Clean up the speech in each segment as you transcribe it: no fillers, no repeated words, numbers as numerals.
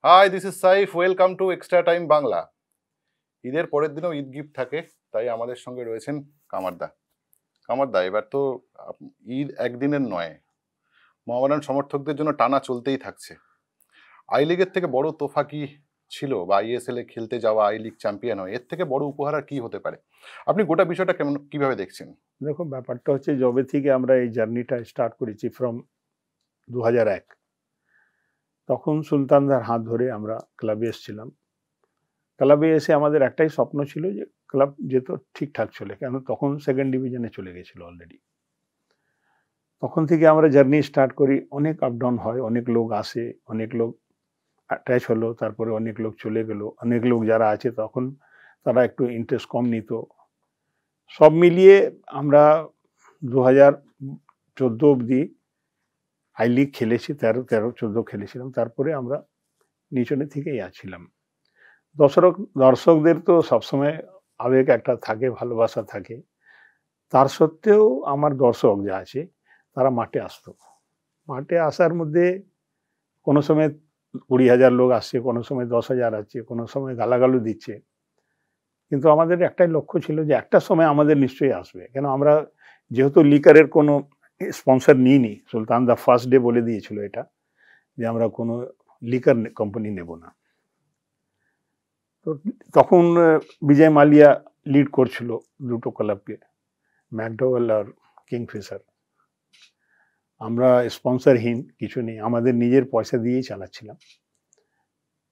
High, this is Saif. Welcome to Extra Time Bangla. ঈদের পরের দিনও ঈদ গিফট থাকে, তাই আমাদের সঙ্গে রয়েছেন কামারদা। কামারদা, এবার তো ঈদ একদিনের নয়, মোহামেডান সমর্থকদের জন্য টানা চলতেই থাকছে। আই লিগের থেকে বড় তোফা কি ছিল, বা আইএসএল এ খেলতে যাওয়া, আই লিগ চ্যাম্পিয়ন হয়, এর থেকে বড় উপহার আর কি হতে পারে? আপনি গোটা বিষয়টা কিভাবে দেখছেন? দেখো, ব্যাপারটা হচ্ছে যবে থেকে আমরা এই জার্নিটা স্টার্ট করেছি ফ্রম 2001, তখন সুলতানদার হাত ধরে আমরা ক্লাবে এসেছিলাম। ক্লাবে এসে আমাদের একটাই স্বপ্ন ছিল যে ক্লাব যেত ঠিকঠাক চলে, কেন তখন সেকেন্ড ডিভিশনে চলে গেছিল অলরেডি। তখন থেকে আমরা জার্নি স্টার্ট করি। অনেক আপ ডাউন হয়, অনেক লোক আসে, অনেক লোক অ্যাটাচ হলো, তারপরে অনেক লোক চলে গেল। অনেক লোক যারা আছে তখন তারা একটু ইন্টারেস্ট কম নিত। সব মিলিয়ে আমরা 2014 অবধি আই লিগ খেলেছি, 13-14 খেলেছিলাম। তারপরে আমরা নিচনে থেকেই আছিলাম। দর্শকদের তো সবসময় আবেগ একটা থাকে, ভালোবাসা থাকে। তার সত্ত্বেও আমার দর্শক যা আছে তারা মাঠে আসতো। মাঠে আসার মধ্যে কোনো সময় 20,000 লোক আসছে, কোনো সময় 10,000 আসছে, কোনো সময় গালাগালু দিচ্ছে। কিন্তু আমাদের একটাই লক্ষ্য ছিল যে একটা সময় আমাদের নিশ্চয়ই আসবে, কেন আমরা যেহেতু লিকারের কোনো স্পন্সর নিইনি। সুলতান দা ফার্স্ট ডে বলে দিয়েছিল এটা, যে আমরা কোনো লিকার কোম্পানি নেব না। তো তখন বিজয় মালিয়া লিড করছিল দুটো ক্লাবকে, ম্যাকডোওয়েল আর কিংফিশার। আমরা স্পন্সরহীন, কিছু নেই, আমাদের নিজের পয়সা দিয়েই চালাচ্ছিলাম।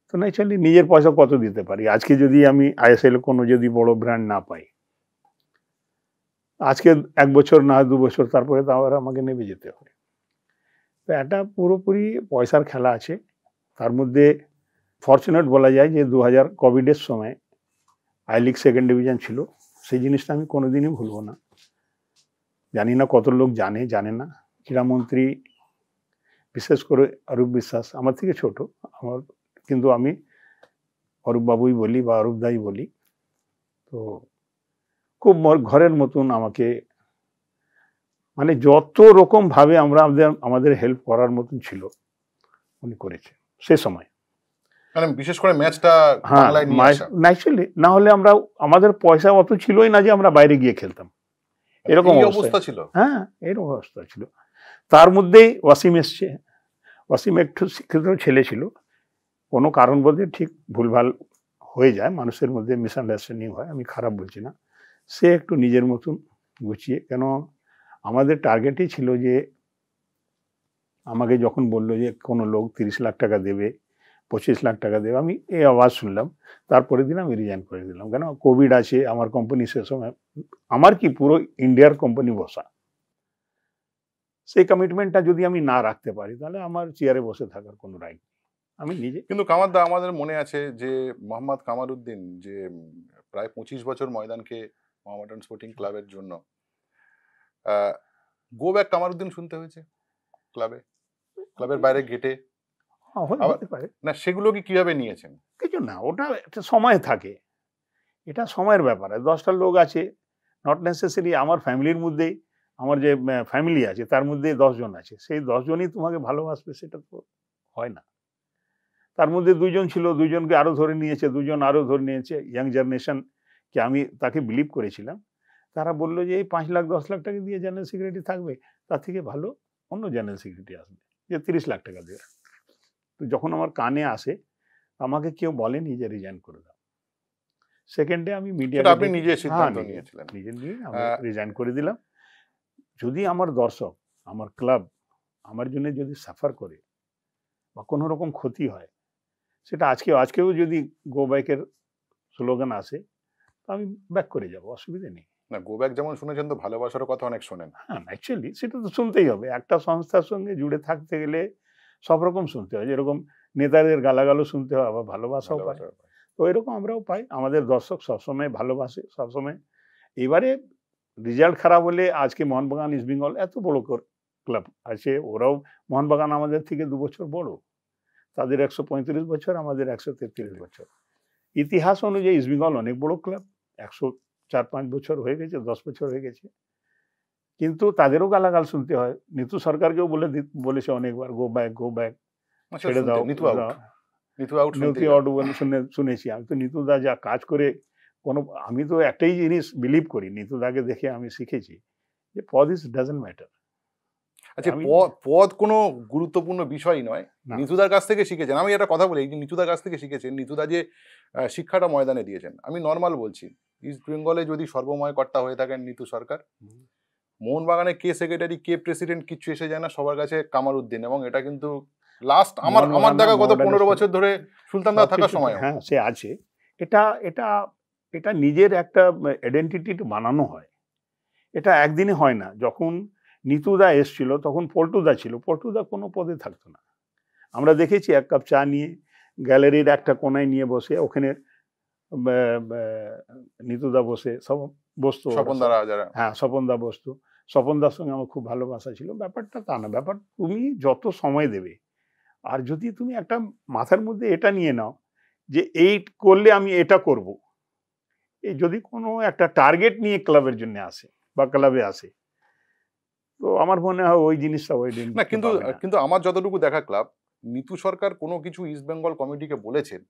তো ন্যাচারালি নিজের পয়সা কত দিতে পারি? আজকে যদি আমি আইএসএল কোনো যদি বড় ব্র্যান্ড না পাই, আজকে 1 বছর না 2 বছর তারপরে তো আবার আমাকে নেমে যেতে হবে। তো এটা পুরোপুরি পয়সার খেলা আছে। তার মধ্যে ফর্চুনেট বলা যায় যে 2000 কোভিডের সময় আই লিগ সেকেন্ড ডিভিশন ছিল। সেই জিনিসটা আমি কোনোদিনই ভুলবো না। জানি না কত লোক জানে না। ক্রীড়ামন্ত্রী, বিশেষ করে অরূপ বিশ্বাস, আমার থেকে ছোট, কিন্তু আমি অরূপ বাবুই বলি বা অরূপ দাই বলি। তো খুব ঘরের মতন আমাকে, মানে যত রকম ভাবে আমরা আমাদের হেল্প করার মতন ছিল উনি করেছে সে সময়। মানে বিশেষ করে ম্যাচটা বাংলায় নিয়ে আসা। ন্যাচুরালি, না হলে আমাদের পয়সা অত ছিলই না যে আমরা বাইরে গিয়ে খেলতাম, এরকম অবস্থা ছিল। হ্যাঁ, এরকম অবস্থা ছিল। তার মধ্যেই ওয়াসিম এসছে। ওয়াসিম একটু শিক্ষিত ছেলে ছিল, কোনো কারণ বলতে ঠিক ভুলভাল হয়ে যায়, মানুষের মধ্যে মিসআন্ডারস্ট্যান্ডিং হয়, আমি খারাপ বলছি না। সে একটু নিজের মতন গুছিয়ে, কেন আমাদের টার্গেটই ছিল যে আমাকে যখন বললো যে কোনো লোক 30 লাখ টাকা দেবে, 25 লাখ টাকা দেবে, আমি এই আওয়াজ শুনলাম। তারপরের দিন আমি রিজাইন করে দিলাম, কেন কোভিড আছে, আমার কোম্পানি সে সময়, আমার কি পুরো ইন্ডিয়ার কোম্পানি বসা, সেই কমিটমেন্টটা যদি আমি না রাখতে পারি তাহলে আমার চেয়ারে বসে থাকার কোনো রাইট নেই। আমি নিজে। কিন্তু কামারদা, আমাদের মনে আছে যে মোহাম্মদ কামারউদ্দিন যে প্রায় 25 বছর ময়দানকে মোহামেডান স্পোর্টিং ক্লাবের জন্য গো ব্যাক কামারউদ্দিন শুনতে হয়েছে ক্লাবের বাইরে গেটে। হতে পারে না, সেগুলো কিভাবে নিয়েছেন? কিছু না, ওটা একটা সময় থাকে, এটা সময়ের ব্যাপার। 10টা লোক আছে, নট নেসেসারি আমার ফ্যামিলির মধ্যেই, আমার যে ফ্যামিলি আছে তার মধ্যে 10 জন আছে, সেই 10 জনই তোমাকে ভালোবাসবে সেটা তো হয় না। তার মধ্যে 2 জন ছিল, 2 জনকে আরো ধরে নিয়েছে, 2 জন আরো ধরে নিয়েছে। ইয়াং জেনারেশন কে আমি তাকে বিলিভ করেছিলাম। তারা বললো যে এই 5 লাখ 10 লাখ টাকা দিয়ে জেনারেল সেক্রেটারি থাকবে, তার থেকে ভালো অন্য জেনারেল সেক্রেটারি আসবে যে 30 লাখ টাকা দেবে। তো যখন আমার কানে আসে, আমাকে কেউ বলেনি যে রিজাইন করে দাও। সেকেন্ডে আমি মিডিয়া, আপনি নিজে সিদ্ধান্ত নিয়েছিলেন? নিজে নিয়ে আমি রিজাইন করে দিলাম। যদি আমার দর্শক, আমার ক্লাব আমার জন্য যদি সাফার করে বা কোনো রকম ক্ষতি হয়, সেটা আজকেও যদি গো ব্যাকের স্লোগান আসে, আমি ব্যাক করে যাব, অসুবিধা নেই। না, গো ব্যাক যেমন শুনেছেন, তো ভালোবাসার কথা অনেক শোনেন। হ্যাঁ, অ্যাকচুয়ালি সেটা তো শুনতেই হবে। একটা সংস্থার সঙ্গে জুড়ে থাকতে গেলে সব রকম শুনতে হয়, যেরকম নেতাদের গালাগালও শুনতে হয়, আবার ভালোবাসাও পায়। তো এরকম আমরাও পাই। আমাদের দর্শক সবসময় ভালোবাসে, সবসময়। এবারে রেজাল্ট খারাপ হলে, আজকে মোহনবাগান, ইস্ট বেঙ্গল এত বড় ক্লাব আছে, ওরাও, মোহনবাগান আমাদের থেকে 2 বছর বড়, তাদের 135 বছর, আমাদের 133 বছর। ইতিহাস অনুযায়ী ইস্ট বেঙ্গল অনেক বড় ক্লাব, 104-5 বছর হয়ে গেছে, 10 বছর হয়ে গেছে, কিন্তু তাদেরও গালাগাল শুনতে হয়। নিতু সরকারকেও বলেছে অনেকবার, গো ব্যাক, ছেড়ে দাও, নিতু আউট নিতু আউট শুনেছি। আমি তো নিতুদা যা কাজ করে আমি তো একটাই জিনিস বিলিভ করি, নিতুদাকে দেখে আমি শিখেছি যে পদ ইজ ডাজন্ট ম্যাটার। আচ্ছা, আমি পদ কোনো গুরুত্বপূর্ণ বিষয় নয়, না। নিতুদার কাছ থেকে শিখেছেন। আমি একটা কথা বলি, এই যে নিতুদার কাছ থেকে শিখেছেন, নিতুদা যে শিক্ষাটা ময়দানে দিয়েছেন, আমি নর্মাল বলছি, ইস্ট বেঙ্গলে যদি সর্বময় কর্তা হয়ে থাকেন নিতু সরকার, মোহনবাগানে কে সেক্রেটারি কে প্রেসিডেন্ট কিচ্ছু এসে যায় না, সবার কাছে কামারউদ্দিন। এবং এটা কিন্তু লাস্ট আমার দেখা গত 15 বছর ধরে সুলতানদা থাকার সময়। হ্যাঁ, সে আছে। এটা এটা এটা নিজের একটা আইডেন্টিটি বানানো হয়, এটা একদিনে হয় না। যখন নিতুদা এসছিল তখন পল্টুদা ছিল, পল্টুদা কোনো পদে থাকতো না। আমরা দেখেছি এক কাপ চা নিয়ে গ্যালারির একটা কোনায় নিয়ে বসে, ওখানে নিতুদা বসে সব বসতো, স্বপনদারা যারা, হ্যাঁ স্বপনদা বসতো। স্বপনদার সঙ্গে আমার খুব ভালোবাসা ছিল। ব্যাপারটা তা না, ব্যাপার তুমি যত সময় দেবে, আর যদি তুমি একটা মাথার মধ্যে এটা নিয়ে নাও যে এই করলে আমি এটা করব, এই যদি কোনো একটা টার্গেট নিয়ে ক্লাবের জন্য আসে বা ক্লাবে আসে, তো আমার মনে হয় ওই জিনিসটা ওই দিন না। কিন্তু আমার যতটুকু দেখা ক্লাব, নিতু সরকার কোনো কিছু ইস্ট বেঙ্গল কমিটিকে বলেছেন,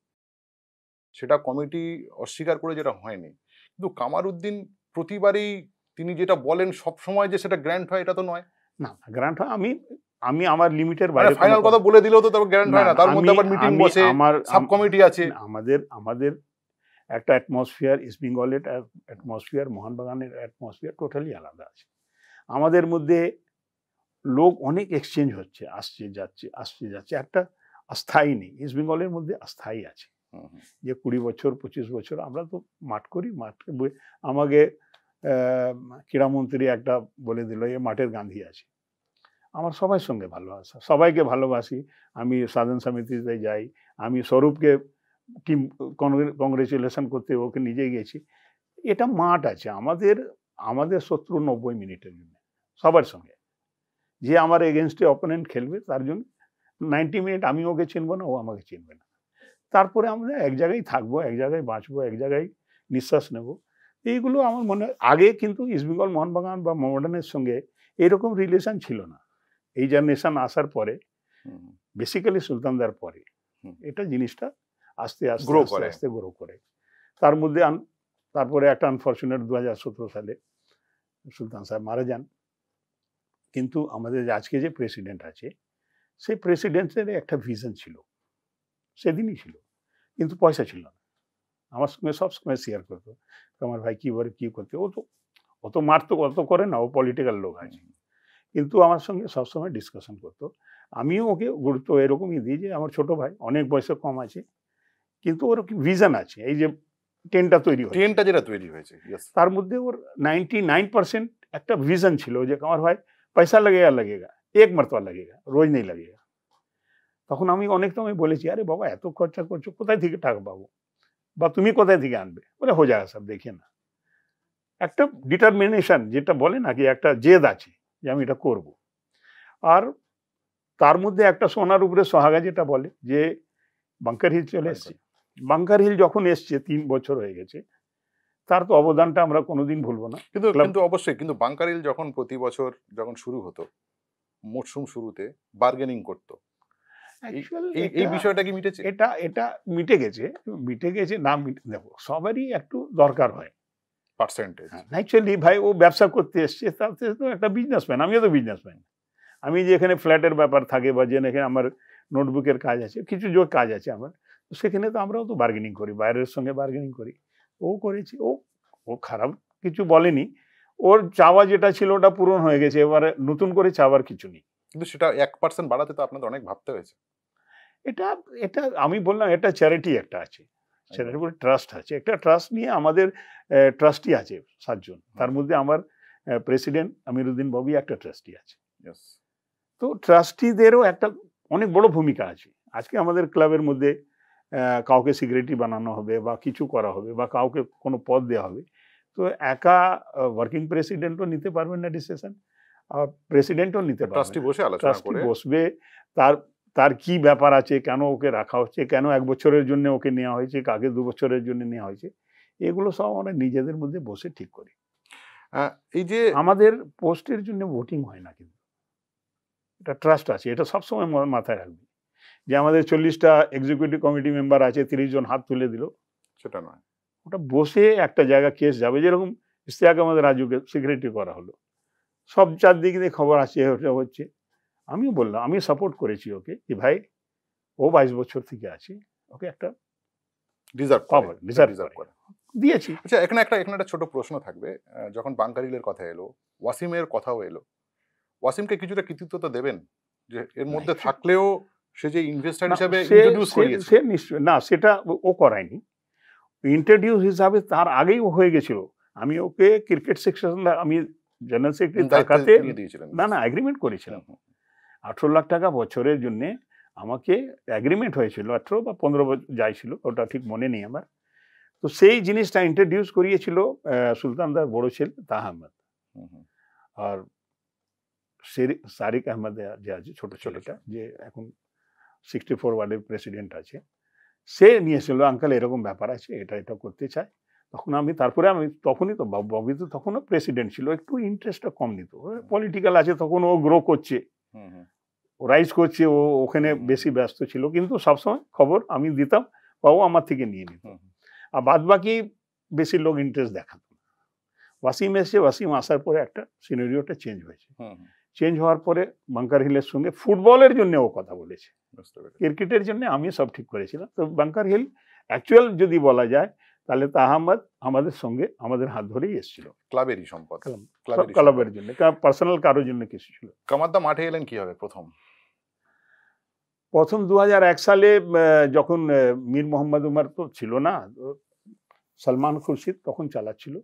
সেটা কমিটি অস্বীকার করে যেটা হয়নি। কিন্তু কামারউদ্দিন প্রতিবারই তিনি যেটা বলেন সব সময় যে সেটা গ্র্যান্ট হয় এটা তো নয়। না, গ্রান্ট হয়, আমি আমার লিমিটের মানে বাইরে ফাইনাল কথা বলে দিলেও তো তারপর গ্র্যান্ট হয় না, তার মধ্যে আবার মিটিং বসে, সাব কমিটি আছে। আমাদের একটা অ্যাটমসফিয়ার, ইস্ট বেঙ্গলের অ্যাটমসফিয়ার, মোহনবাগানের অ্যাটমসফিয়ার টোটালি আলাদা আছে। আমাদের মধ্যে লোক অনেক এক্সচেঞ্জ হচ্ছে, আসছে যাচ্ছে, একটা অস্থায়ী নেই। ইস্ট বেঙ্গলের মধ্যে অস্থায়ী আছে, যে 20 বছর 25 বছর আমরা তো মাঠ করি, আমাকে ক্রীড়ামন্ত্রী একটা বলে দিল এ মাঠের গান্ধী আছে। আমার সবার সঙ্গে ভালোবাসা, সবাইকে ভালোবাসি। আমি সাধন সমিতিতে যাই, আমি স্বরূপকে কংগ্রেচুলেশন করতে ওকে নিজে গেছি। এটা মাঠ আছে আমাদের শত্রু 90 মিনিটের জন্য সবার সঙ্গে। যে আমার এগেনস্টে অপোনেন্ট খেলবে তার জন্য 90 মিনিট আমি ওকে চিনবো না, ও আমাকে চিনবে না। তারপরে আমরা এক জায়গায় থাকবো, এক জায়গায় বাঁচবো, এক জায়গায় নিঃশ্বাস নেব। এইগুলো আমার মনে হয় আগে কিন্তু ইস্টবেঙ্গল মোহনবাগান বা মোহামেডানের সঙ্গে এরকম রিলেশন ছিল না। এই জেনারেশন আসার পরে, বেসিক্যালি সুলতানদার পরে, এটা জিনিসটা আস্তে আস্তে আস্তে গ্রো করে। তার মধ্যে তারপরে একটা আনফর্চুনেট 2017 সালে সুলতান সাহেব মারা যান। কিন্তু আমাদের আজকে যে প্রেসিডেন্ট আছে, সেই প্রেসিডেন্টের একটা ভিশন ছিল, সেদিনই ছিল, কিন্তু পয়সা ছিল না। আমার সঙ্গে সবসময় শেয়ার করতো, আমার ভাই কি বলে কি করতে, ও তো অত মারতো, অত করে না, ও পলিটিক্যাল লোক আছে, কিন্তু আমার সঙ্গে সবসময় ডিসকাশন করতো। আমিও ওকে গুরুত্ব এরকমই দিই যে আমার ছোট ভাই, অনেক বয়সে কম আছে, কিন্তু ওর ভিশন আছে। এই যে ট্রেনটা যেটা তৈরি হয়েছে, তার মধ্যে ওর 99% একটা ভিশন ছিল যে আমার ভাই পয়সা लगेगा এক মরতবা लगेगा, রোজ নেই लगेगा। তখন আমি অনেক সময় বলেছি, আরে বাবা এত খরচা করছো, কোথায় থেকে টাকা পাবো, বা তুমি কোথায় থেকে আনবে? বলে হয়ে যাবে সব, দেখে না। একটা ডিটারমিনেশন যেটা বলে নাকি, একটা জেদ আছে যে আমি এটা করব। আর তার মধ্যে একটা সোনার উপরে সোহাগা যেটা বলে, যে বাংকার হিল চলে এসছে। বাংকার হিল যখন এসছে 3 বছর হয়ে গেছে, তার তো অবদানটা আমরা কোনোদিন ভুলবো না। কিন্তু অবশ্যই, কিন্তু বাংকার হিল যখন প্রতি বছর যখন শুরু হতো, মরশুম শুরুতে বার্গেনিং করতো, এই বিষয়টা কি মিটেছে? এটা মিটে গেছে না, দেখো সবারই একটু দরকার হয় পার্সেন্টেজ। অ্যাকচুয়ালি ভাই ও ব্যবসা করতে এসছে, তাতে তো একটা বিজনেসম্যান, আমিও তো বিজনেসম্যান। আমি যে এখানে ফ্ল্যাটের ব্যাপার থাকে, বা যেখানে আমার নোটবুকের কাজ আছে, কিছু যে কাজ আছে আমার, সেখানে তো আমরাও তো বার্গেনিং করি, বাইরের সঙ্গে বার্গেনিং করি। ও করেছি, ও খারাপ কিছু বলেনি, ওর চাওয়া যেটা ছিল ওটা পূরণ হয়ে গেছে, এবারে নতুন করে চাওয়ার কিছু নেই। কিন্তু সেটা 1% বাড়াতে তো আপনাদের অনেক ভাবতে হয়েছে। এটা আমি বললাম, এটা চ্যারিটি একটা আছে, সেটার উপরে ট্রাস্ট আছে। একটা ট্রাস্ট নিয়ে আমাদের ট্রাস্টি আছে 7 জন, তার মধ্যে আমার প্রেসিডেন্ট আমিরুদ্দিন ববি একটা ট্রাস্টি আছে। তো ট্রাস্টিদেরও একটা অনেক বড় ভূমিকা আছে। আজকে আমাদের ক্লাবের মধ্যে কাউকে সেক্রেটারি বানানো হবে, বা কিছু করা হবে, বা কাউকে কোনো পদ দেওয়া হবে, তো একা ওয়ার্কিং প্রেসিডেন্টও নিতে পারবেন না ডিসিশন, আর প্রেসিডেন্টও নিতে পারবেন। ট্রাস্টি বসবে, তার কি ব্যাপার আছে, কেন ওকে রাখা হচ্ছে, কেন 1 বছরের জন্য ওকে নেওয়া হয়েছে, কাকে 2 বছরের জন্য নেওয়া হয়েছে, এগুলো সব আমরা নিজেদের মধ্যে বসে ঠিক করি। এই যে আমাদের পোস্টের জন্য ভোটিং হয় না, কিন্তু এটা ট্রাস্ট আছে, এটা সবসময় মাথায় রাখবে। যে আমাদের 40টা এক্সিকিউটিভ কমিটি মেম্বার আছে, 30 জন হাত তুলে দিল, সেটা নয়। ওটা বসে একটা জায়গা কেস যাবে। যেরকম ইশতিয়াক আহমেদ রাজুকে সিক্রেটারি করা হলো, সব চারদিক দিয়ে খবর আসছে, এটা হচ্ছে। আমিও বললাম, আমি সাপোর্ট করেছি ওকে, যে ভাই ও 22 বছর থেকে আছে, ওকে একটা ডিজার্ভ পাওয়ার করে, ডিজার্ভ ডিজার্ভ করে, করে। দিয়েছি। আচ্ছা, এখানে একটা ছোট প্রশ্ন থাকবে। যখন বাঙ্কারিলের কথা এলো, ওয়াসিমের কথাও এলো, ওয়াসিমকে কিছুটা কৃতিত্ব তো দেবেন, যে এর মধ্যে থাকলেও সে যে ইনভেস্টার না, হিসেবে সে ইন্ট্রোডিউস সে করিয়েছে। সে নিশ্চয় না, সেটা ও করায়নি। ইন্ট্রোডিউস হিসাবে তার আগেই ও হয়ে গেছিল। আমি ওকে ক্রিকেট সেকশন, আমি জেনারেল সেক্রেটারি দায়িত্ব থাকাতে, দিয়ে দিয়েছিলেন। না এগ্রিমেন্ট করেছিলাম। হুম, 18 লাখ টাকা বছরের জন্য আমাকে এগ্রিমেন্ট হয়েছিল, 18 বা 15 যাই ছিল, ওটা ঠিক মনে নেই আমার। তো সেই জিনিসটা ইন্ট্রোডিউস করিয়েছিল সুলতানদার বড় ছেলে তাহা আহমেদ, হুম, হুম। আর সারিক আহমেদ যে আছে ছোট ছেলেটা, যে এখন 64 ওয়ার্ডের প্রেসিডেন্ট আছে, সে নিয়েছিল, আঙ্কেল এরকম ব্যাপার আছে, এটা এটা করতে চায়। তখন আমি তখনই তো ববি তো তখনও প্রেসিডেন্ট ছিল, একটু ইন্টারেস্টটা কম নিত, পলিটিক্যাল আছে, তখন ও গ্রো করছে, হুম, হুম। ও রাইজ করছে, ও ওখানে বেশি ব্যস্ত ছিল, কিন্তু সবসময় খবর আমি দিতাম, বা ও আমার থেকে নিয়ে নিত। আর বাদ বাকি বেশি লোক ইন্টারেস্ট দেখাতো না। ওয়াসিম এসে, ওয়াসিম আসার পরে একটা সিনারিওটা চেঞ্জ হয়েছে। হুম, হুম। চেঞ্জ হওয়ার পরে বাঙ্কার হিলের সঙ্গে ফুটবলের জন্য ও কথা বলেছে, বুঝতে পেরেছি। ক্রিকেটের জন্য আমি সব ঠিক করেছিলাম। তো বাঙ্কার হিল অ্যাকচুয়াল যদি বলা যায়, তাহলে তাহা আহমদ আমাদের সঙ্গে আমাদের হাত ধরেই এসেছিল, ক্লাবেরই সম্পদ, ক্লাবের জন্য, পার্সোনাল কারোর জন্য কিছু ছিল। কামাদ্দা মাঠে এলেন কিভাবে প্রথম? 2001 সালে যখন মীর মোহাম্মদ উমর তো ছিল না, সলমান খুরশিদ তখন চালাচ্ছিল,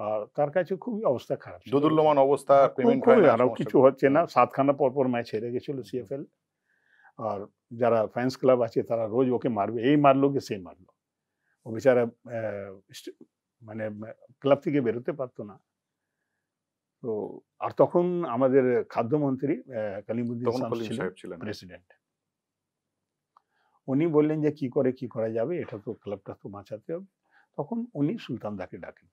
আর তার কাছে খুবই অবস্থা খারাপ ছিল, দোদুল্যমান অবস্থা, পেমেন্ট হয় খুবই না, আরো সমস্যা। কিছু হচ্ছে না, 7খানা পরপর ম্যাচ হেরে গেছিল সিএফএল। আর যারা ফ্যান্স ক্লাব আছে তারা রোজ ওকে মারবে, এই মারলো কি সেই মারলো, ও বেচারা মানে ক্লাব থেকে বেরোতে পারতো না। তো আর তখন আমাদের খাদ্যমন্ত্রী কালিমুদ্দিন তখন শামস কলিম ছিলেন সাহেব ছিলেন। প্রেসিডেন্ট। উনি বললেন যে কি করে কি করা যাবে, এটা তো ক্লাবটা তো বাঁচাতে হবে। তখন উনি সুলতানদাকে ডাকেন,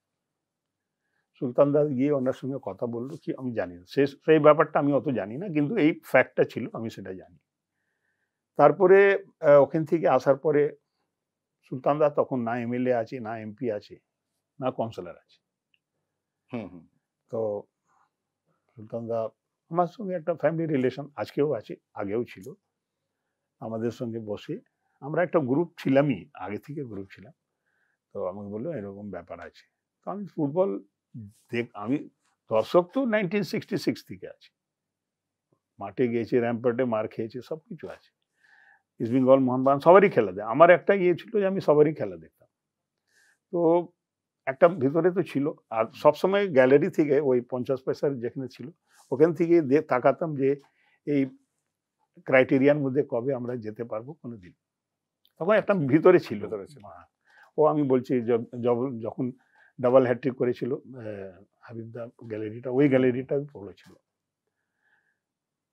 সুলতানদা গিয়ে ওনার সঙ্গে কথা বললো, কি আমি জানি না, সেই ব্যাপারটা আমি অত জানি না, কিন্তু এই ফ্যাক্টটা ছিল, আমি সেটা জানি। তারপরে ওখান থেকে আসার পরে সুলতানদা তখন না এমএলএ আছে, না এমপি আছে, না কাউন্সিলর আছে। হুম, হুম। তো সুলতানদা আমার সঙ্গে একটা ফ্যামিলি রিলেশন আজকেও আছে, আগেও ছিল। আমাদের সঙ্গে বসে আমরা একটা গ্রুপ ছিলামই, আগে থেকে গ্রুপ ছিলাম। তো আমাকে বললো এরকম ব্যাপার আছে। তো আমি ফুটবল আমি দর্শক তো 1966 থেকে আছি, মাঠে গিয়েছি, র্যাম্পার্টে মার খেয়েছি, সব কিছু আছে, ইস্ট বেঙ্গল, মোহনবাগান সবারই খেলা দেয়। আমার একটা ইয়ে ছিল যে আমি সবারই খেলা দেখতাম। তো একটা ভিতরে তো ছিল, আর সবসময় গ্যালারি থেকে ওই 50 পয়সার যেখানে ছিল ওখান থেকে তাকাতাম যে এই ক্রাইটেরিয়ার মধ্যে কবে আমরা যেতে পারবো কোনোদিন, তখন একটা ভিতরে ছিল। ও আমি বলছি যখন ডাবল হ্যাট্রিক করেছিল হাবিবদা, গ্যালারিটা ওই গ্যালারিটা পড়েছিল,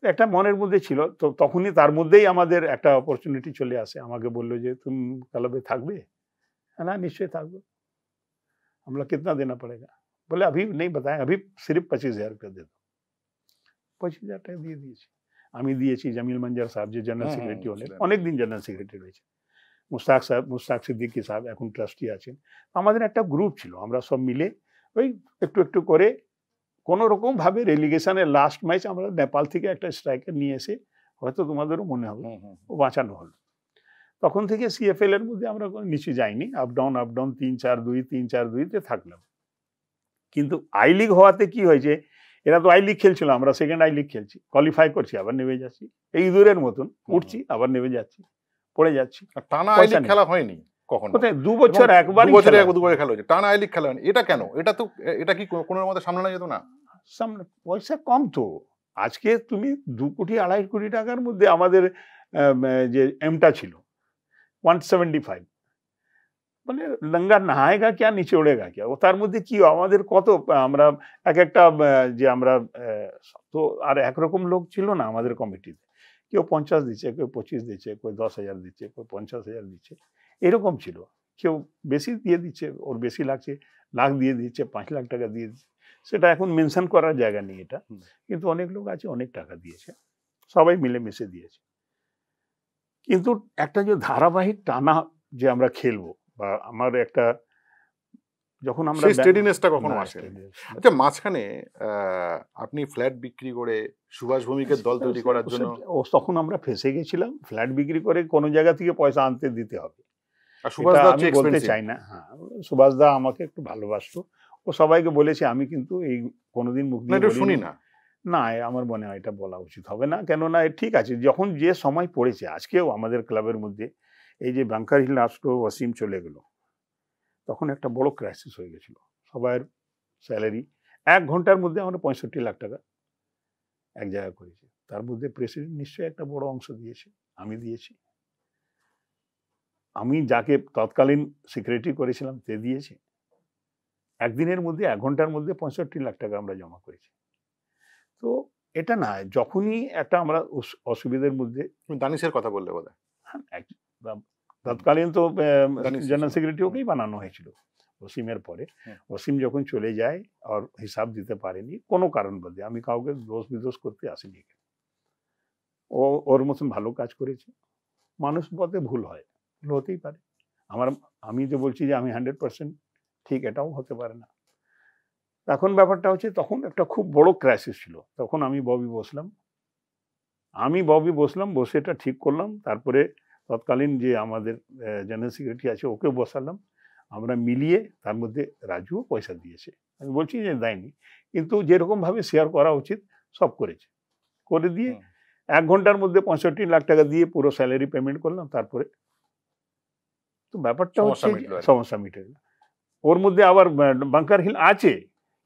একটা মনের মধ্যে ছিল। তো তখনই তার মধ্যেই আমাদের একটা অপরচুনিটি চলে আসে, আমাকে বললো যে তুমি ক্লাবে থাকবে, না নিশ্চয়ই থাকবো। আমরা कितना देना पड़ेगा, बोले अभी नहीं बताएं, अभी सिर्फ 25,000 रुपया दे दो। 25,000 টাকা দিয়ে দিয়েছি আমি, দিয়েছি। জামিল মঞ্জার সাহেব যে জেনারেল সেক্রেটারি হলেন, অনেকদিন জেনারেল সেক্রেটারি রয়েছে, মুস্তাক সিদ্দিকী সাহেব এখন ট্রাস্টি আছেন। আমাদের একটা গ্রুপ ছিল, আমরা সব মিলে ওই একটু একটু করে কোনো রকম ভাবে রেলিগেশনের লাস্ট ম্যাচ আমরা নেপাল থেকে একটা স্ট্রাইকার নিয়ে এসে, হয়তো তোমাদেরও মনে হবে, ও বাঁচানো হলো। তখন থেকে সিএফএল এর মধ্যে আমরা নিচে যাইনি, আপ ডাউন 3-4-2 3-4-2-তে থাকলাম। কিন্তু আই লিগ হওয়াতে কি হয়েছে, এরা তো আই লিগ খেলছিল, আমরা সেকেন্ড আই লিগ খেলছি, কোয়ালিফাই করছি, আবার নেমে যাচ্ছি, এই দূরের মতন উঠছি, আবার নেমে যাচ্ছি, পড়ে যাচ্ছি। টানা আই লিগ খেলা হয়নি কখনো, কোথায় 2 বছর একবার, 2 বছরে 2 খেলা হয়েছে, টানা আই লিগ খেলা হয়নি। এটা কেন? এটা কি কোনো মতে সামলানো যেত না? পয়সা কম তো। আজকে তুমি 2 কোটি 2.5 কোটি টাকার মধ্যে আমাদের যে এমটা ছিল 175, মানে লঙ্গা নহায়গা क्या নিচে ওড়েগা क्या, ও তার মধ্যে কি আমাদের কত, আমরা এক একটা যে আমরা তো আর একরকম লোক ছিল না আমাদের কমিটিতে, কেউ 50 দিচ্ছে, কেউ 25 দিচ্ছে, কেউ 10,000 দিচ্ছে, কেউ 50,000 দিচ্ছে, এরকম ছিল। কেউ বেশি দিয়ে দিচ্ছে, ওর বেশি লাগছে, লাখ দিয়ে দিচ্ছে, 5 লাখ টাকা দিয়ে দিচ্ছে, সেটা এখন মেনশন করার জায়গা নেই এটা, কিন্তু অনেক লোক আছে অনেক টাকা দিয়েছে, সবাই মিলেমিশে দিয়েছে। কিন্তু একটা যে ধারাবাহিক টানা যে আমরা খেলবো বা আমার একটা যখন আমরা সেই স্টেডিনেসটা কখনো না, আসেনি। steadiness না। আচ্ছা, মাঝখানে আপনি ফ্ল্যাট বিক্রি করে সুভাষ ভৌমিকের দল তৈরি করার জন্য, তখন আমরা ফেঁসে গেছিলাম, ফ্ল্যাট বিক্রি করে কোনো জায়গা থেকে পয়সা আনতে দিতে হবে, আর সুভাষ এটা দা আমি হচ্ছে বলতে এক্সপেন্সিভ। চাই না। হ্যাঁ, সুভাষ দা আমাকে একটু ভালোবাসতো, ও সবাইকে বলেছে, আমি কিন্তু এই কোনোদিন মুখ না, দিয়ে এটা বলিনি। শুনি না। না, আমার মনে হয় এটা বলা উচিত হবে না, কেননা ঠিক আছে, যখন যে সময় পড়েছে, আজকেও আমাদের ক্লাবের মধ্যে এই যে বাঙ্কার হিল রাষ্ট্র ওয়াসিম চলে গেল, তখন একটা বড় ক্রাইসিস হয়ে গেছিল। সবার স্যালারি 1 ঘন্টার মধ্যে আমরা 65 লাখ টাকা এক জায়গায় করেছি। তার মধ্যে প্রেসিডেন্ট নিশ্চয়ই একটা বড় অংশ দিয়েছে, আমি দিয়েছি, আমি যাকে তৎকালীন সেক্রেটারি করেছিলাম সে দিয়েছে। একদিনের মধ্যে 1 ঘন্টার মধ্যে 65 লাখ টাকা আমরা জমা করেছি। তো এটা না, যখনই একটা আমরা অসুবিধার মধ্যে, তুমি দানিশের কথা বললে বোধহয়। তৎকালীন তো দানিশ জেনারেল ছিল। সেক্রেটারি ওকেই বানানো হয়েছিল ওসিমের পরে। ওসিম যখন চলে যায় আর হিসাব দিতে পারেনি কোনো কারণ বাদে, আমি কাউকে দোষ বিদোষ করতে আসিনি, ও ওর মতন ভালো কাজ করেছে। মানুষ পথে ভুল হয়, ভুল হতেই পারে। আমি যে বলছি যে আমি 100% ঠিক, এটাও হতে পারে না। এখন ব্যাপারটা হচ্ছে, তখন একটা খুব বড় ক্রাইসিস ছিল, তখন আমি ববি বসলাম, বসে এটা ঠিক করলাম। তারপরে তৎকালীন যে আমাদের জেনারেল সেক্রেটারি আছে ওকে বসালাম, আমরা মিলিয়ে, তার মধ্যে রাজুও পয়সা দিয়েছে, আমি বলছি যে দেয়নি, কিন্তু যেরকম ভাবে শেয়ার করা উচিত সব করেছে, করে দিয়ে 1 ঘন্টার মধ্যে 65 লাখ টাকা দিয়ে পুরো স্যালারি পেমেন্ট করলাম। তারপরে তো ব্যাপারটা হচ্ছে সমস্যা মিটে গেল। ওর মধ্যে আবার বাঙ্কার হিল আছে,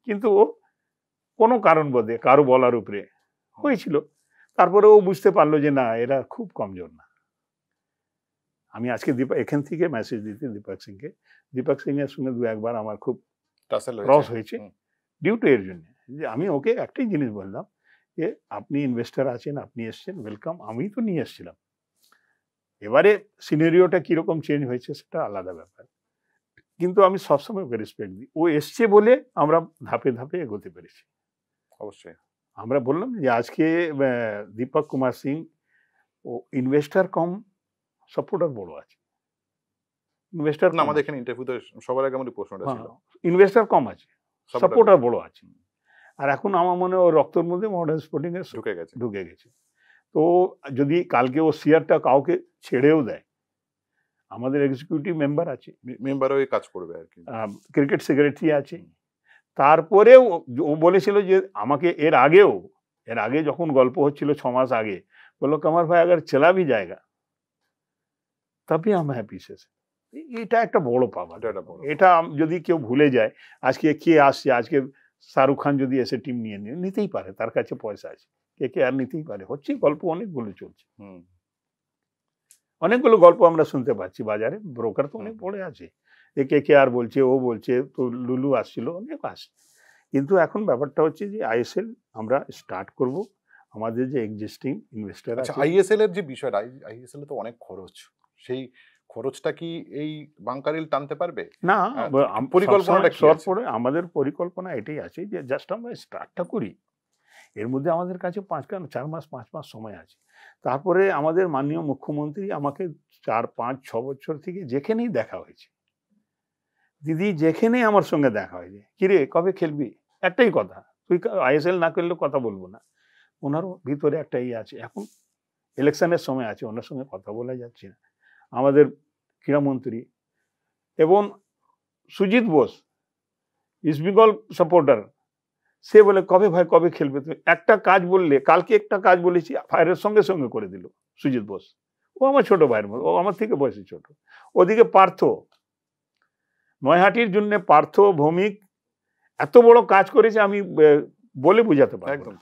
কিন্তু ও কোনো কারণ বোধে কারো বলার উপরে হয়েছিল। তারপরে ও বুঝতে পারলো যে না, এরা খুব কমজোর না। আমি আজকে এখান থেকে মেসেজ দিতে দীপক সিং এর সঙ্গে 2-1 বার আমার খুব ক্রস হয়েছে ডিউ টু এর জন্য, যে আমি ওকে একটাই জিনিস বললাম যে আপনি ইনভেস্টার আছেন, আপনি এসছেন, ওয়েলকাম, আমি তো নিয়ে এসেছিলাম, এবারে সিনারিওটা কিরকম চেঞ্জ হয়েছে সেটা আলাদা ব্যাপার, কিন্তু আমি সবসময় ওকে রেসপেক্ট দিই। ও এসছে বলে আমরা ধাপে ধাপে এগোতে পেরেছি। অবশ্যই আমরা বললাম যে আজকে দীপক কুমার সিং ও ইনভেস্টার কম, সাপোর্টার বড় আছে। ইনভেস্টার না, আমাদের এখানে ইন্টারভিউতে সবার আগে আমাদের প্রশ্নটা ছিল, ইনভেস্টার কম আছে, সাপোর্টার বড় আছে। আর এখন আমার মনে হয় রক্তের মধ্যে মডার্ন স্পোর্টিং এর ঢুকে গেছে। তো যদি কালকে ও শেয়ারটা কাউকে ছেড়েও দেয়, আমাদের এক্সিকিউটিভ মেম্বার আছে, মেম্বারও কাজ করবে আর কি, ক্রিকেট সেক্রেটারি আছে। তারপরেও ও বলেছিল যে আমাকে এর আগে যখন গল্প হচ্ছিল 6 মাস আগে, বললো কমর ভাই अगर चला भी जाएगा তবে আমি হ্যাপি। এটা একটা বড় পাওয়া, এটা যদি কেউ ভুলে যায়, আজকে কে আসছে, আজকে শাহরুখ খান যদি এসে টিম নিতেই পারে, তার কাছে পয়সা আছে, কে আর নিতেই পারে, হচ্ছে গল্প অনেকগুলো চলছে, অনেকগুলো গল্প আমরা শুনতে পাচ্ছি বাজারে, ব্রোকার তো অনেক পড়ে আছে, কে আর বলছে, ও বলছে, তো লুলু আসছিল, অনেক আসছে। কিন্তু এখন ব্যাপারটা হচ্ছে যে আইএসএল আমরা স্টার্ট করব, আমাদের যে এক্সিস্টিং ইনভেস্টর আছে। আইএসএল এর যে বিষয়টা, আইএসএল এ তো অনেক খরচ, সেই খরচটা কি এই বাঙ্কার হিল টানতে পারবে? না, পরিকল্পনাটা কি আছে? আমাদের পরিকল্পনা এটাই আছে যে জাস্ট আমরা স্টার্টটা করি, এর মধ্যে আমাদের কাছে 4 মাস 5 মাস সময় আছে। তারপরে আমাদের মাননীয় মুখ্যমন্ত্রী আমাকে 4, 5, 6 বছর থেকে যেখানেই দেখা হয়েছে, দিদি যেখানেই আমার সঙ্গে দেখা হয়েছে, কিরে কবে খেলবি, একটাই কথা, তুই আইএসএল না করলে কথা বলবো না। ওনারও ভিতরে একটা আছে, এখন ইলেকশনের সময় আছে, ওনার সঙ্গে কথা বলা যাচ্ছে না। আমাদের ক্রীড়ামন্ত্রী এবং সুজিত বোস, ইস্ট বেঙ্গল সাপোর্টার, সে বলে কবে ভাই কবে খেলবে তুমি, একটা কাজ বললে, কালকে একটা কাজ বলেছি, ফায়ারের সঙ্গে সঙ্গে করে দিল সুজিত বোস, ও আমার ছোট ভাইয়ের মতো, ও আমার থেকে বয়সে ছোট। ওদিকে পার্থ, নৈহাটির জন্য পার্থ ভৌমিক এত বড় কাজ করেছে, আমি বলে বোঝাতে পারবো না।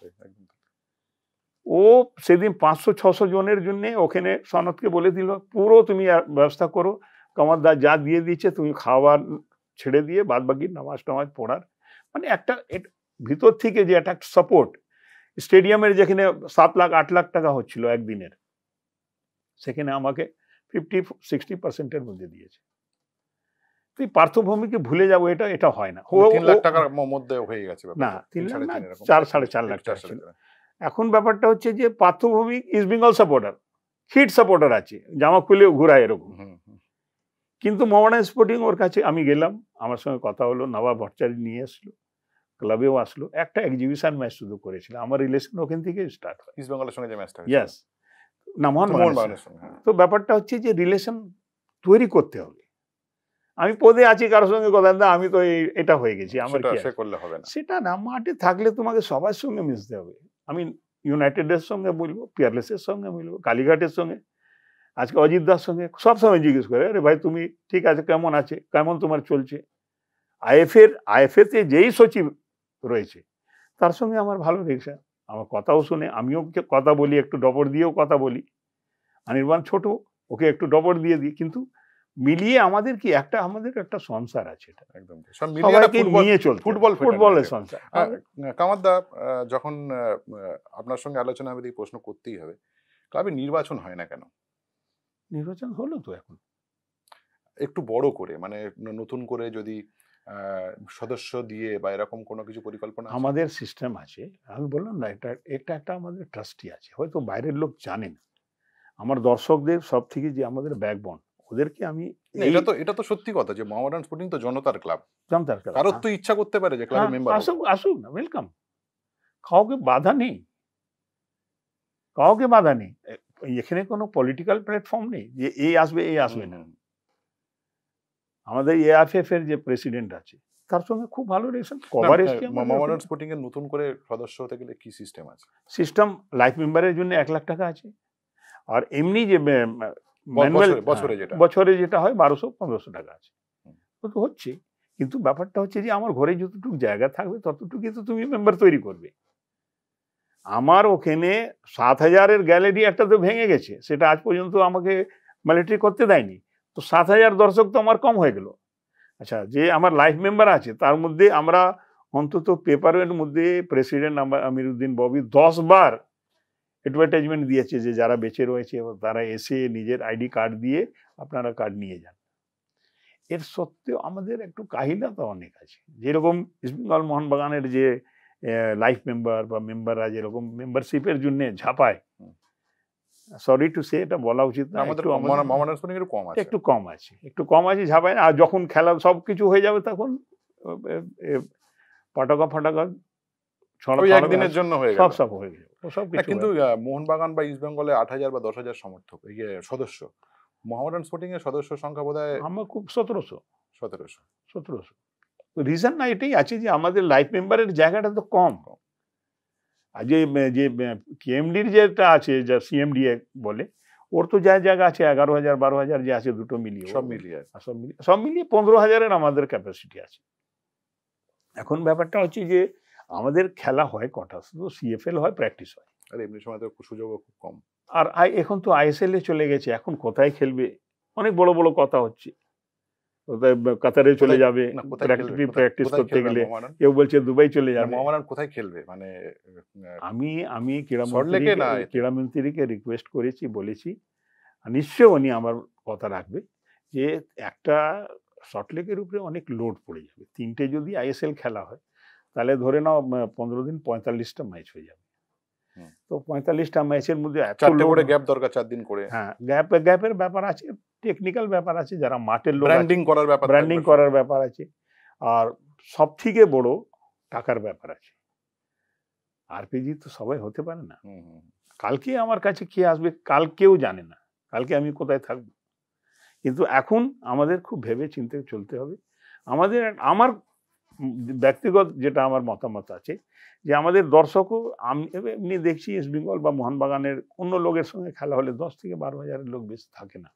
ও সেদিন 500-600 জনের জন্য ওখানে সনদকে বলে দিল, পুরো তুমি ব্যবস্থা করো, কামারদা যা দিয়ে দিচ্ছে তুমি খাওয়ার ছেড়ে দিয়ে বাদ বাকি নামাজ পড়ার, মানে একটা ভিতর থেকে যে একটা সাপোর্ট, স্টেডিয়ামের যেখানে 7 লাখ 8 লাখ টাকা হচ্ছিল একদিনের, সেখানে আমাকে 50-60% মধ্যে দিয়েছে। তুই পার্থভূমিকে ভুলে যাবো, এটা হয় না। 3 লাখ টাকার মধ্যে হয়ে গেছে না, 3 লাখ না, 4-4.5 লাখ টাকা ছিল। এখন ব্যাপারটা হচ্ছে যে পার্থভূমি East Bengal supporter, hit supporter আছে, জামা খুলেও ঘোরায় এরকম। হুম, হুম। কিন্তু মোহামেডান স্পোর্টিং ওর কাছে আমি গেলাম, আমার সঙ্গে কথা হলো, নবাব ভট্টাচার্য নিয়ে আসলো, ক্লাবেও আসলো, একটা এক্সিবিশন ম্যাচ শুধু করেছিল, আমার রিলেশন ওখান থেকে স্টার্ট হয়। ইস্ট বেঙ্গলের সঙ্গে যে ম্যাচটা হয়েছিল। ইয়াস, না মোহনবাগানের মোহনবাগানের সঙ্গে, হ্যাঁ। তো ব্যাপারটা হচ্ছে যে রিলেশন তৈরি করতে হবে। আমি পদে আছি কারোর সঙ্গে কথা না, আমি তো এটা হয়ে গেছি, আমার সেটা কি সে আছে? করলে হবে না। সেটা না, মাঠে থাকলে তোমাকে সবার সঙ্গে মিশতে হবে। আমি ইউনাইটেডের সঙ্গে বলবো, পিয়ারলেসের সঙ্গে বলবো, কালীঘাটের সঙ্গে, আজকে অজিত দার সঙ্গে সবসময় জিজ্ঞেস করে, আরে ভাই তুমি ঠিক আছে, কেমন আছে, কেমন তোমার চলছে। আইএফএ তে যেই সচিব রয়েছে তার সঙ্গে আমার ভালো রিলেশন, আমার কথাও শুনে, আমিও কথা বলি, একটু ডবর দিয়েও কথা বলি। অনির্বাণ ছোট, ওকে একটু ডবর দিয়ে দিই, কিন্তু মিলিয়ে আমাদের কি একটা, আমাদের একটা সংসার আছে, এটা একদম সব মিলিয়ে একটা সবাইকে নিয়ে চলতে, ফুটবল ফুটবলের সংসার। কামারদা, যখন আপনার সঙ্গে আলোচনা হবে এই প্রশ্ন করতেই হবে, ক্লাবে নির্বাচন হয় না কেন? নির্বাচন হলো তো এখন, একটু বড় করে, মানে নতুন করে যদি সদস্য দিয়ে বা এরকম কোনো কিছু পরিকল্পনা আছে? আমাদের সিস্টেম আছে, আমি বললাম না, এটা এটা একটা আমাদের ট্রাস্টি আছে, হয়তো বাইরের লোক জানে না। আমার দর্শকদের সব থেকে যে আমাদের ব্যাকবোন, ওদেরকে আমি না, এটা তো সত্যি কথা যে মোহামেডান স্পোর্টিং তো জনতার ক্লাব, জানতার কারোর তো ইচ্ছা করতে পারে যে ক্লাবে মেম্বার হবে। আসুক, আসুক না, ওয়েলকাম, কাউকে বাধা নেই, কাউকে বাধা নেই। এখানে কোনো পলিটিক্যাল প্ল্যাটফর্ম নেই যে এই আসবে এই আসবে না। আমাদের এআইএফএফ এর যে প্রেসিডেন্ট আছে তার সঙ্গে খুব ভালো রিলেশন, কভার এসছে। মোহামেডান স্পোর্টিং এর নতুন করে সদস্য হতে গেলে কি সিস্টেম আছে? সিস্টেম লাইফ মেম্বারের জন্য 1 লাখ টাকা আছে, আর এমনি যে বছরে যেটা হয় 1200-1500 টাকা আছে, তো হচ্ছে। কিন্তু ব্যাপারটা হচ্ছে যে আমার ঘরে যতটুকু জায়গা থাকবে ততটুকু তো তুমি মেম্বার তৈরি করবে। আমার ওখানে 7000-এর গ্যালারি একটা তো ভেঙে গেছে, সেটা আজ পর্যন্ত আমাকে মিলিটারি করতে দেয়নি, তো 7000 দর্শক তো আমার কম হয়ে গেল। আচ্ছা, যে আমার লাইফ মেম্বার আছে তার মধ্যে আমরা অন্তত পেপারের মধ্যে প্রেসিডেন্ট আমিরুদ্দিন ববি 10 বার অ্যাডভার্টাইজমেন্ট দিয়েছে যে যারা বেঁচে রয়েছে তারা এসে নিজের আইডি কার্ড দিয়ে আপনারা কার্ড নিয়ে যান। এর সত্ত্বেও আমাদের একটু কাহিলতা অনেক আছে, যেরকম ইস্টবেঙ্গল মোহনবাগানের যে লাইফ মেম্বার বা মেম্বাররা যেরকম মেম্বারশিপের জন্য ঝাঁপায়, সরি টু সে, এটা বলা উচিত না, আমাদের মোহামেডান স্পোর্টিং একটু কম আছে, একটু কম আছে ঝাঁপায় না। আর যখন খেলা সব কিছু হয়ে যাবে তখন পটাকা একদিনের জন্য হয়ে গেল, সব হয়ে গেল, সব কিছু। কিন্তু মোহনবাগান বা ইস্ট বেঙ্গলে 8000 বা 10,000 সমর্থক সদস্য, মোহামেডান স্পোর্টিং এর সদস্য সংখ্যা বোধহয় আমার খুব 1700। 1700। রিজন না এটাই আছে যে আমাদের লাইফ মেম্বারের জায়গাটা তো কম। আর যে কেএমডির যেটা আছে, যা সিএমডি বলে, ওর তো যা জায়গা আছে 11,000 12,000 যে আছে, দুটো মিলিয়ে সব মিলিয়ে 15,000-এর আমাদের ক্যাপাসিটি আছে। এখন ব্যাপারটা হচ্ছে যে আমাদের খেলা হয় কটা, শুধু সিএফএল হয়, প্র্যাকটিস হয়, আর এমনি সময় তো সুযোগও খুব কম। আর এখন তো আইএসএল এ চলে গেছে, এখন কোথায় খেলবে, অনেক বড় বড় কথা হচ্ছে, কাতারে চলে যাবে প্র্যাকটিস করতে গেলে, কেউ বলছে দুবাই চলে যাবে। মোহামেডান কোথায় খেলবে? মানে আমি ক্রীড়ামন্ত্রীকে রিকোয়েস্ট করেছি, বলেছি নিশ্চয় উনি আমার কথা রাখবে, যে একটা সল্টলেকের উপরে অনেক লোড পড়ে যাবে, 3টে যদি আইএসএল খেলা হয় তাহলে ধরে নাও 15 দিন 45টা ম্যাচ হয়ে যাবে। তো 45টা ম্যাচের মধ্যে 4টে করে গ্যাপ দরকার, 4 দিন করে। হ্যাঁ, গ্যাপের ব্যাপার আছে, টেকনিক্যাল ব্যাপার আছে, যারা মাঠের লোক, ব্র্যান্ডিং করার ব্যাপার আছে, আর সব থেকে বড় টাকার ব্যাপার আছে। আরপিজি তো সবাই হতে পারে না। কালকে আমার কাছে কে আসবে কাল কেউ জানে না, কালকে আমি কোথায় থাকবো। কিন্তু এখন আমাদের খুব ভেবে চিন্তে চলতে হবে। আমার ব্যক্তিগত যেটা আমার মতামত আছে, যে আমাদের দর্শকও, আমি এমনি দেখছি ইস্ট বেঙ্গল বা মোহনবাগানের অন্য লোকের সঙ্গে খেলা হলে 10 থেকে 12,000-এর লোক বেশি থাকে না,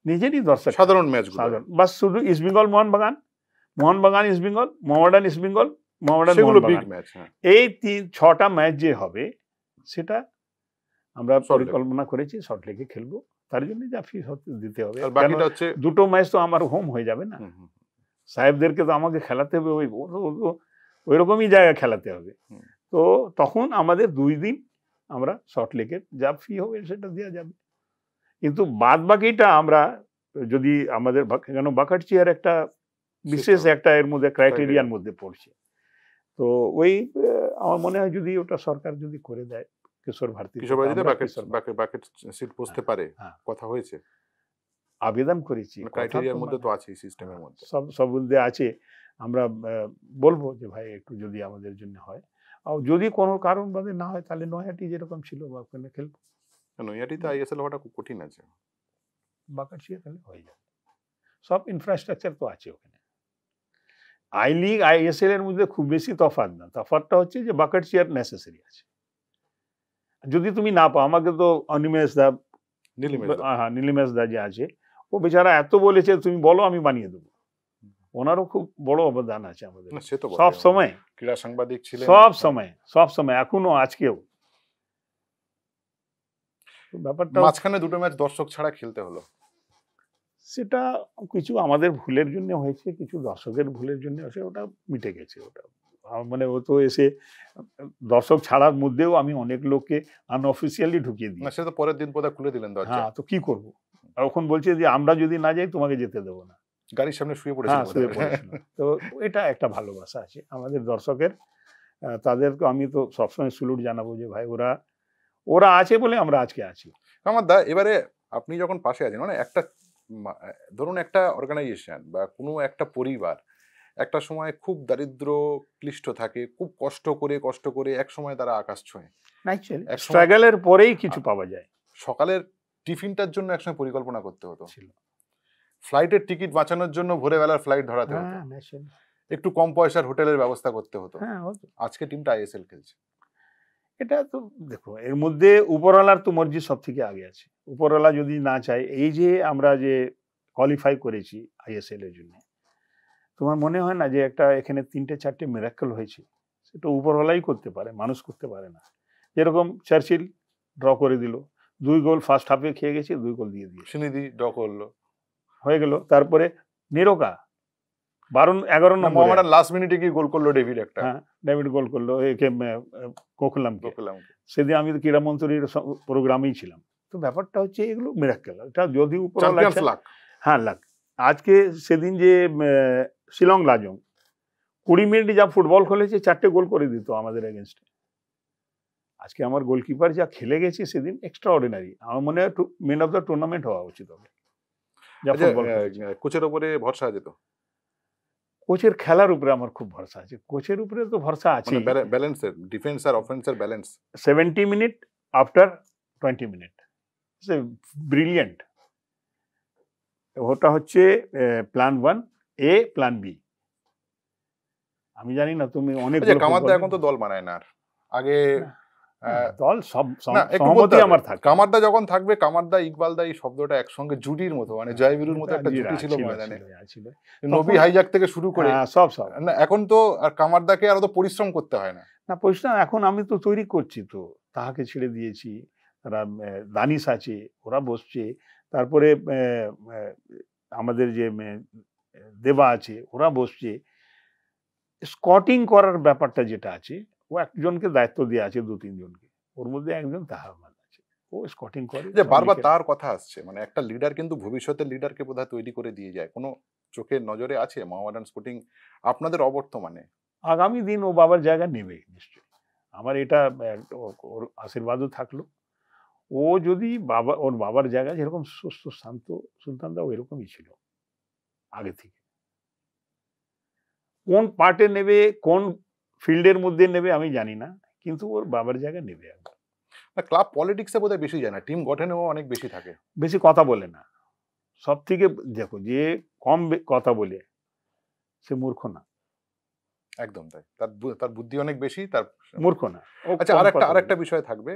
নিজেরই দর্শক, সাধারণ ম্যাচ, বাস শুধু east Bengal Mohun Bagan east Bengal, Mohammedan east Bengal, Mohammedan Mohun Bagan, এই 6টা ম্যাচ যে হবে সেটা আমরা পরিকল্পনা করেছি সল্টলেকে খেলবো, তার জন্য যা ফিস দিতে হবে। দুটো ম্যাচ তো আমার হোম হয়ে যাবে না, সাহেবদেরকে তো আমাকে খেলাতে হবে, ওই রকমই জায়গা খেলাতে হবে। তো তখন আমাদের 2 দিন আমরা সল্টলেকের যা ফি হবে সেটা দেওয়া যাবে। কিন্তু বাদ বাকিটা আমরা যদি আমাদের, কেন বাকারচিয়ার একটা বিশেষ একটা এর মধ্যে ক্রাইটেরিয়ার মধ্যে পড়ছে, তো ওই আমার মনে হয় যদি ওটা সরকার যদি করে দেয়, কিশোর ভারতী কিশোর ভারতীতে আমরা বাকেট কিশোর বাকেট সিট বসতে পারে, হ্যাঁ। কথা হয়েছে, আবেদন করেছি, কথা ক্রাইটেরিয়ার তো মধ্যে মানে তো আছে সিস্টেমের মধ্যে। সব মধ্যে আছে। আমরা বলবো যে ভাই একটু যদি আমাদের জন্য হয়, আর যদি কোনো কারণ বাদে না হয় তাহলে নয়াটি যেরকম ছিল বা ওখানে খেলবো, নৈহাটিতে আইএসএল হওয়াটা খুব কঠিন আছে। বাকারশিয়া তাহলে হয়ে যাবে। সব ইনফ্রাস্ট্রাকচার তো আছে ওখানে। আই লিগ আইএসএল এর মধ্যে খুব বেশি তফাৎ না, তফাৎটা হচ্ছে যে বাকারশিয়ার নেসেসারি আছে। যদি তুমি না পাও, আমাকে তো অনিমেষ দা, নীলিমেশ দা। হ্যাঁ নীলিমেশ দা যে আছে, ও বেচারা এত বলেছে তুমি বলো আমি বানিয়ে দেবো। ওনারও খুব বড় অবদান আছে আমাদের না, সে তো বটে। সব সময়, ক্রীড়া সাংবাদিক ছিলেন সব সময় এখনো আজকেও। তো ব্যাপারটা মাঝখানে দুটো ম্যাচ দর্শক ছাড়া খেলতে হলো। সেটা কিছু আমাদের ভুলের জন্য হয়েছে, কিছু দর্শকের ভুলের জন্য হয়েছে, ওটা মিটে গেছে। ওটা মানে ও তো এসে দর্শক ছাড়ার মধ্যেও আমি অনেক লোককে আনঅফিসিয়ালি ঢুকিয়ে দিই। না, সে তো পরের দিন বোধহয় খুলে দিলেন দরজা। হ্যাঁ, তো কি করবো? আর ওখানে বলছে যে আমরা যদি না যাই তোমাকে যেতে দেবো না। গাড়ির সামনে শুয়ে পড়েছিল হ্যাঁ, শুয়ে বোধহয়। পড়েছিল। তো এটা একটা ভালোবাসা আছে আমাদের দর্শকের। তাদেরকে আমি তো সবসময় স্যালুট জানাবো যে ভাই ওরা আছে বলে আমরা আজকে আছি। আমার দা, এবারে আপনি যখন পাশে আছেন, মানে একটা ধরুন একটা অর্গানাইজেশন বা কোনো একটা পরিবার একটা সময় খুব দারিদ্র ক্লিষ্ট থাকে, খুব কষ্ট করে এক সময় তারা আকাশ ছোঁয়। ন্যাচুরালি এক সময়- স্ট্রাগলের পরেই কিছু পাওয়া যায়। সকালের টিফিনটার জন্য একসময় পরিকল্পনা করতে হতো, ছিল। ফ্লাইটের টিকিট বাঁচানোর জন্য ভোরে বেলার ফ্লাইট ধরাতে হতো, হ্যাঁ, ন্যাচুরালি। একটু কম পয়সার হোটেলের ব্যবস্থা করতে হতো। হ্যাঁ, হতো। আজকে টিমটা আইএসএল খেলছে। এটা তো দেখো, এর মধ্যে উপরওয়ালার তো মর্জি সব থেকে আগে আছে। উপরওয়ালা যদি না চায়, এই যে আমরা যে কোয়ালিফাই করেছি আইএসএল এর জন্য, তোমার মনে হয় না যে একটা এখানে 3-4টে মিরাকল হয়েছে? সেটা উপরওয়ালাই করতে পারে, মানুষ করতে পারে না। যেরকম চার্চিল ড্র করে দিল, 2 গোল ফার্স্ট হাফে খেয়ে গেছে, 2 গোল দিয়ে দিয়েছে, সিনিদি ড্র করলো, হয়ে গেল। তারপরে নিরোকা 12-11 নম্বরে, মোহামেডান লাস্ট মিনিটে গিয়ে গোল করলো ডেভিড একটা। হ্যাঁ ডেভিড গোল করলো, একে কোকলামকে। গোকুলামকে। সেদিন আমি তো ক্রীড়ামন্ত্রীর প্রোগ্রামেই ছিলাম। তো ব্যাপারটা হচ্ছে এগুলো মিরাক্কেল, এটা যদি উপরওয়ালা চ্যাম্পিয়ন্স চায়- লাক। হ্যাঁ লাগ। আজকে সেদিন যে শিলং লাজং 20 মিনিট যা ফুটবল খেলেছে, 4টে গোল করে দিত আমাদের এগেনস্টে। আজকে আমার গোলকিপার যা খেলে গেছে সেদিন, এক্সট্রা অর্ডিনারি। আমার মনে হয় মেন অফ দ্য টুর্নামেন্ট হওয়া উচিত হবে যা ফুটবল খেলেছে। কোচের উপরে ভরসা যেত, কোচের খেলার উপরে আমার খুব ভরসা আছে। কোচের উপরে তো ভরসা আছে। মানে ব্যালেন্সের, ডিফেন্স আর অফেন্সের balance. 70 minute after 20 minute brilliant. ওটা হচ্ছে প্ল্যান 1 এ, প্ল্যান বি। আমি জানি না তুমি অনেক কামারদা এখন তো দল বানায় না আর। আগে দল সব না, একটু সহমতি বলতে হবে। আমার থাকে। কামারদা যখন থাকবে, কামারদা ইকবালদা এই শব্দটা একসঙ্গে জুটির মতো, মানে জয়বীরুর মতো একটা জুটি ছিল ময়দানে। নবী হাইজাক থেকে শুরু করে সব না, এখন তো আর কামারদাকে আর অত পরিশ্রম করতে হয় না। না, পরিশ্রম এখন আমি তো তৈরি করছি, তো তাহাকে ছেড়ে দিয়েছি। তারা দানিশ আছে, ওরা বসছে। তারপরে আমাদের যে দেবা আছে, ওরা বসছে। স্কটিং করার ব্যাপারটা যেটা আছে, ও একজনকে দায়িত্ব দিয়ে আছে, 2-3 জনকে। ওর মধ্যে একজন তাহার আছে, ও স্কটিং করে। যে বারবার তার কথা আসছে, মানে একটা লিডার কিন্তু ভবিষ্যতের লিডারকে বোধহয় তৈরি করে দিয়ে যায়। কোনো চোখের নজরে আছে মোহামেডান স্পোর্টিং আপনাদের অবর্তমানে? আগামী দিন ও বাবার জায়গা নেবে নিশ্চয়ই, আমার এটা ওর আশীর্বাদও থাকলো। ও যদি ওর বাবার জায়গা যেরকম সুস্থ শান্ত, সুলতানদাও এরকমই ছিল আগে থেকে। কোন পার্টে নেবে, কোন ফিল্ডের মধ্যে নেবে আমি জানি না, কিন্তু ওর বাবার জায়গা নেবে। ক্লাব পলিটিক্সে বোধহয় বেশি যায় না, টিম গঠনেও অনেক বেশি থাকে। বেশি কথা বলে না। সব থেকে দেখো, যে কম কথা বলে সে মূর্খ না। একদম তাই, তার বুদ্ধি অনেক বেশি, তার মূর্খ না। আচ্ছা, আরেকটা বিষয় থাকবে,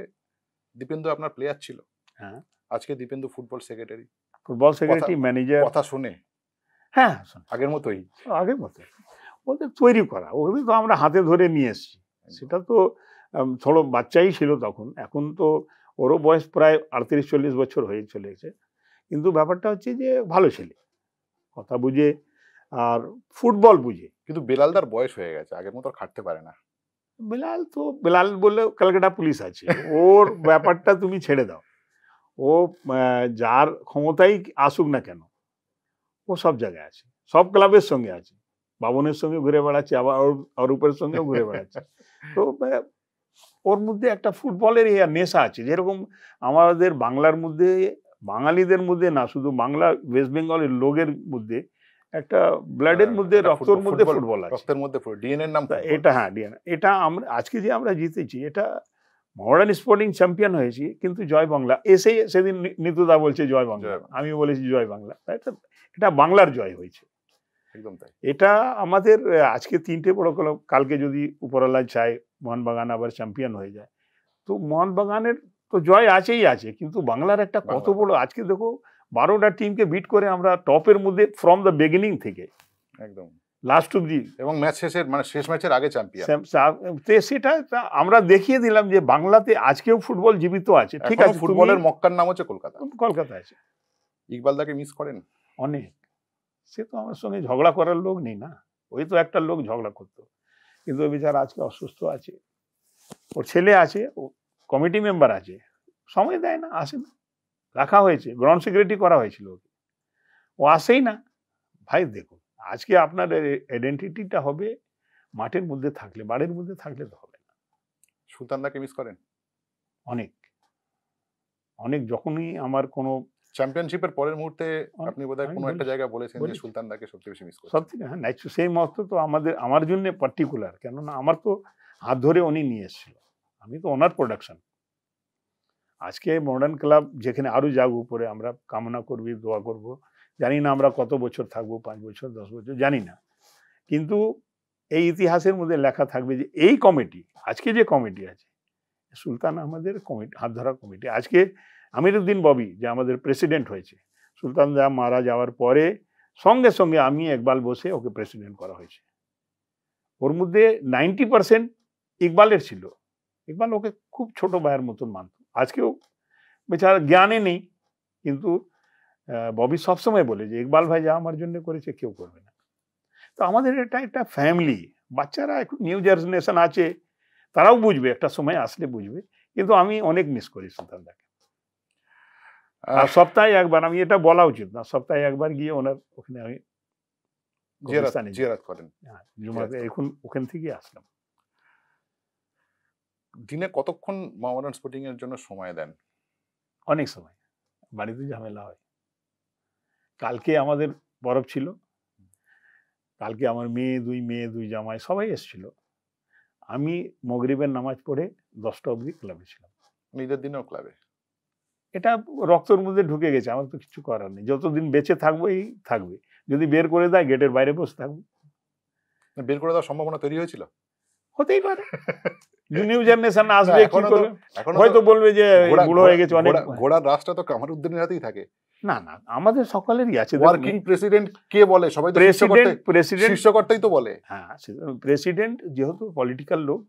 দীপেন্দু আপনার প্লেয়ার ছিল। হ্যাঁ, আজকে Dipendu football secretary, football secretary, manager. কথা শুনে হ্যাঁ, আগের মতোই, আগের মতো। ওদের তৈরি করা, ওদের তো আমরা হাতে ধরে নিয়ে এসেছি। সেটা তো ছোট বাচ্চাই ছিল তখন, এখন তো ওরও বয়স প্রায় 38-40 বছর হয়ে চলেছে। কিন্তু ব্যাপারটা হচ্ছে যে ভালো ছেলে, কথা বুঝে আর ফুটবল বুঝে। কিন্তু বেলালদার বয়স হয়ে গেছে, আগের মতো আর খাটতে পারে না। বেলাল বললে ক্যালকাটা পুলিশ আছে, ওর ব্যাপারটা তুমি ছেড়ে দাও। ও যার ক্ষমতাই আসুক না কেন, ও সব জায়গায় আছে, সব ক্লাবের সঙ্গে আছে। বাবনের সঙ্গে ঘুরে বেড়াচ্ছে, আবার অরূপের সঙ্গেও ঘুরে বেড়াচ্ছে। তো ওর মধ্যে একটা ফুটবলের নেশা আছে, যেরকম আমাদের বাংলার মধ্যে, বাঙালিদের মধ্যে না, শুধু বাংলা ওয়েস্ট বেঙ্গলের লোকের মধ্যে একটা ব্লাডের মধ্যে, রক্তের মধ্যে ফুটবল আছে, রক্তের মধ্যে ডিএনএর নাম ফুটবল। এটা হ্যাঁ ডিএনএ। এটা আমরা আজকে যে আমরা জিতেছি, এটা মডার্ন স্পোর্টিং চ্যাম্পিয়ন হয়েছি, কিন্তু জয় বাংলা। এসে সেদিন নিতুদা বলছে জয় বাংলা, আমি বলেছি জয় বাংলা। এটা বাংলার জয় হয়েছে, একদম তাই। এটা আমাদের আজকে 3টে বড় ক্লাব, কালকে যদি উপরওয়ালা চায় মোহনবাগান আবার চ্যাম্পিয়ন হয়ে যায়, তো মোহনবাগানের তো জয় আছেই আছে, কিন্তু বাংলার একটা কত বড়, আজকে দেখো 12টা টিমকে বিট করে আমরা টপের মধ্যে ফ্রম দ্য বিগিনিং থেকে একদম লাস্ট অব্দি, এবং ম্যাচ শেষের মানে শেষ ম্যাচের আগে চ্যাম্পিয়ন। সেটা আমরা দেখিয়ে দিলাম যে বাংলাতে আজকেও ফুটবল জীবিত আছে। ঠিক আছে, ফুটবলের মক্কার নাম হচ্ছে কলকাতা। কলকাতা আছে। ইকবালদাকে মিস করেন অনেক। সে তো আমার সঙ্গে ঝগড়া করার লোক নেই না, ওই তো একটা লোক ঝগড়া করতো, কিন্তু ওই বেচারা আজকে অসুস্থ আছে, ওর ছেলে আছে, ও কমিটি মেম্বার আছে, সময় দেয় না, আসে না, রাখা হয়েছে, গ্রাউন্ড সিকিউরিটি করা হয়েছিল ওকে, ও আসেই না। ভাই দেখুন, আজকে আপনার আইডেন্টিটিটা হবে মাঠের মধ্যে থাকলে, বাড়ির মধ্যে থাকলে তো হবে না। সুলতানদাকে মিস করেন? অনেক অনেক। যখনই আমার কোনো চ্যাম্পিয়নশিপের পরের মুহূর্তে আপনি বোধহয় কোনো একটা জায়গায় বলেছেন যে সুলতানদাকে সবচেয়ে বেশি মিস করেন। সবথেকে হ্যাঁ, সেই মহত্ব তো আমার জন্য পার্টিকুলার, কেননা আমার তো হাত ধরে উনি নিয়ে এসেছিল, আমি তো ওনার প্রোডাকশন। আজকে মডার্ন ক্লাব যেখানে আরো যাক উপরে, আমরা কামনা করবি, দোয়া করব। জানি না আমরা কত বছর থাকবো, 5 বছর 10 বছর জানি না, কিন্তু এই ইতিহাসের মধ্যে লেখা থাকবে যে এই কমিটি, আজকে যে কমিটি আছে, সুলতান আমাদের কমিটি, হাত ধরা কমিটি। আজকে আমিরুদ্দিন ববি যে আমাদের প্রেসিডেন্ট হয়েছে, সুলতান দা মারা যাওয়ার পরে সঙ্গে সঙ্গে আমি একবার বসে ওকে প্রেসিডেন্ট করা হয়েছে। ওর মধ্যে 90% ইকবালের ছিল। ইকবাল ওকে খুব ছোট ভাইয়ের মতন মানত, আজকেও বেচারা জ্ঞানে নেই, কিন্তু ববি সবসময় বলে যে ইকবাল ভাই যা আমার জন্য করেছে কেউ করবে না। তো আমাদের এটা একটা ফ্যামিলি, বাচ্চারা এখন নিউ জেনারেশন আছে, তারাও বুঝবে, একটা সময় আসলে বুঝবে, কিন্তু আমি অনেক মিস করি সুলতানদাকে। আর সপ্তাহে একবার, আমি এটা বলা উচিত না, সপ্তাহে একবার গিয়ে ওনার ওখানে আমি জিয়ারত করেন। এখন ওখান থেকে আসলাম। দিনে কতক্ষণ মোহামেডান স্পোর্টিং এর জন্য সময় দেন? অনেক সময়, বাড়িতে ঝামেলা হয়। কালকে আমাদের পরব ছিল, কালকে আমার মেয়ে দুই জামাই সবাই এসেছিল। আমি মগরিবের নামাজ পড়ে 10টা অবধি ক্লাবে ছিলাম। ঈদের দিনেও ক্লাবে? এটা রক্তের মধ্যে ঢুকে গেছে, আমার তো কিছু করার নেই, যতদিন বেঁচে থাকবো এই থাকবে, যদি বের করে দেয় গেটের বাইরে বসে থাকবো। বের করে দেওয়ার সম্ভাবনা তৈরি হয়েছিল? হতেই পারে, নিউ জেনারেশন আসবে, হয়তো বলবে যে বুড়ো হয়ে গেছে অনেক। ঘোড়ার রাস্তা তো কামারউদ্দিনের হাতেই থাকে। না না, আমাদের সকলেরই আছে। ওয়ার্কিং প্রেসিডেন্ট কে বলে? সবাই তো প্রেসিডেন্ট, শীর্ষকর্তাই তো বলে। হ্যাঁ, প্রেসিডেন্ট যেহেতু পলিটিক্যাল লোক,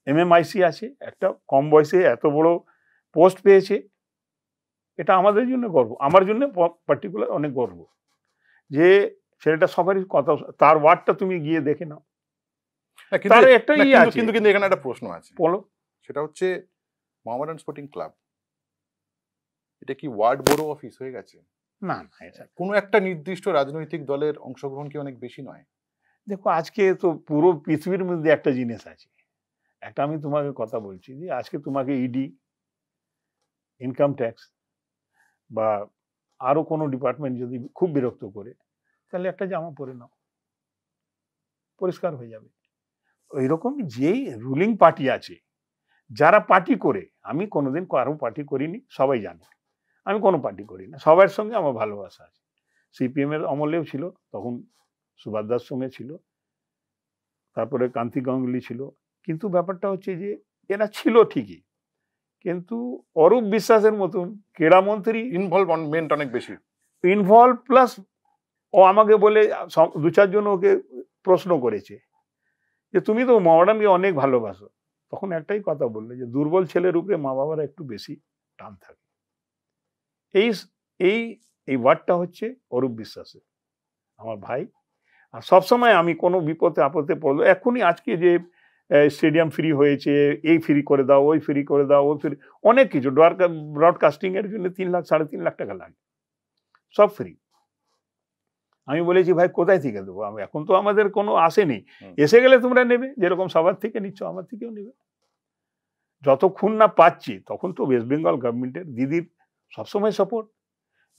MMIC আছে, একটা কম বয়সে এত বড় পোস্ট পেয়েছে, এটা আমাদের জন্য গর্ব, আমার জন্য পার্টিকুলার অনেক গর্ব, যে ছেলেটা সবারই কথা, তার ওয়ার্ডটা তুমি গিয়ে দেখে নাও। কিন্তু এখানে একটা প্রশ্ন আছে, বলো। সেটা হচ্ছে মোহামেডান স্পোর্টিং ক্লাব এটা কি ওয়ার্ড বড় অফিস হয়ে গেছে? না, কোনো একটা নির্দিষ্ট রাজনৈতিক দলের অংশগ্রহণ কি অনেক বেশি নয়? দেখো, আজকে তো পুরো পৃথিবীর মধ্যে একটা জিনিস আছে, একটা আমি তোমাকে কথা বলছি, যে আজকে তোমাকে ইডি, ইনকাম ট্যাক্স বা আরো কোনো ডিপার্টমেন্ট যদি খুব বিরক্ত করে, তাহলে একটা জামা পরে নাও, পরিষ্কার হয়ে যাবে। ওইরকম যেই রুলিং পার্টি আছে, যারা পার্টি করে, আমি কোনোদিন কারো পার্টি করিনি, সবাই জানে আমি কোনো পার্টি করি না, সবার সঙ্গে আমার ভালোবাসা আছে। CPM এর আমলেও ছিল, তখন সুভাষদার সঙ্গে ছিল, তারপরে কান্তি গাঙ্গুলি ছিল, কিন্তু ব্যাপারটা হচ্ছে যে এরা ছিল ঠিকই, কিন্তু অরূপ বিশ্বাসের মতন ক্রীড়ামন্ত্রী ইনভলভমেন্ট অনেক বেশি, প্লাস ও আমাকে বলে 2-4 জন ওকে প্রশ্ন করেছে যে তুমি তো মোহামেডানকে অনেক ভালোবাসো, তখন একটাই কথা বললে যে দুর্বল ছেলের উপরে মা বাবারা একটু বেশি টান থাকে। এই এই এই ওয়ার্ডটা হচ্ছে অরূপ বিশ্বাসের, আমার ভাই। আর সবসময় আমি কোনো বিপদে আপদে পড়লো, এখনই আজকে যে স্টেডিয়াম ফ্রি হয়েছে, এই ফ্রি করে দাও, ওই ফ্রি করে দাও, ওই ফ্রি, অনেক কিছু, ব্রডকাস্টিং এর জন্য 3 লাখ 3.5 লাখ টাকা লাগে, সব ফ্রি। আমি বলেছি ভাই কোথায় থেকে দেবো, আমি এখন তো আমাদের কোনো আসেনি, এসে গেলে তোমরা নেবে, যেরকম সবার থেকে নিচ্ছ আমার থেকেও নেবে। যতক্ষণ না পাচ্ছি তখন তো ওয়েস্ট বেঙ্গল গভর্নমেন্টের দিদির সবসময় সাপোর্ট।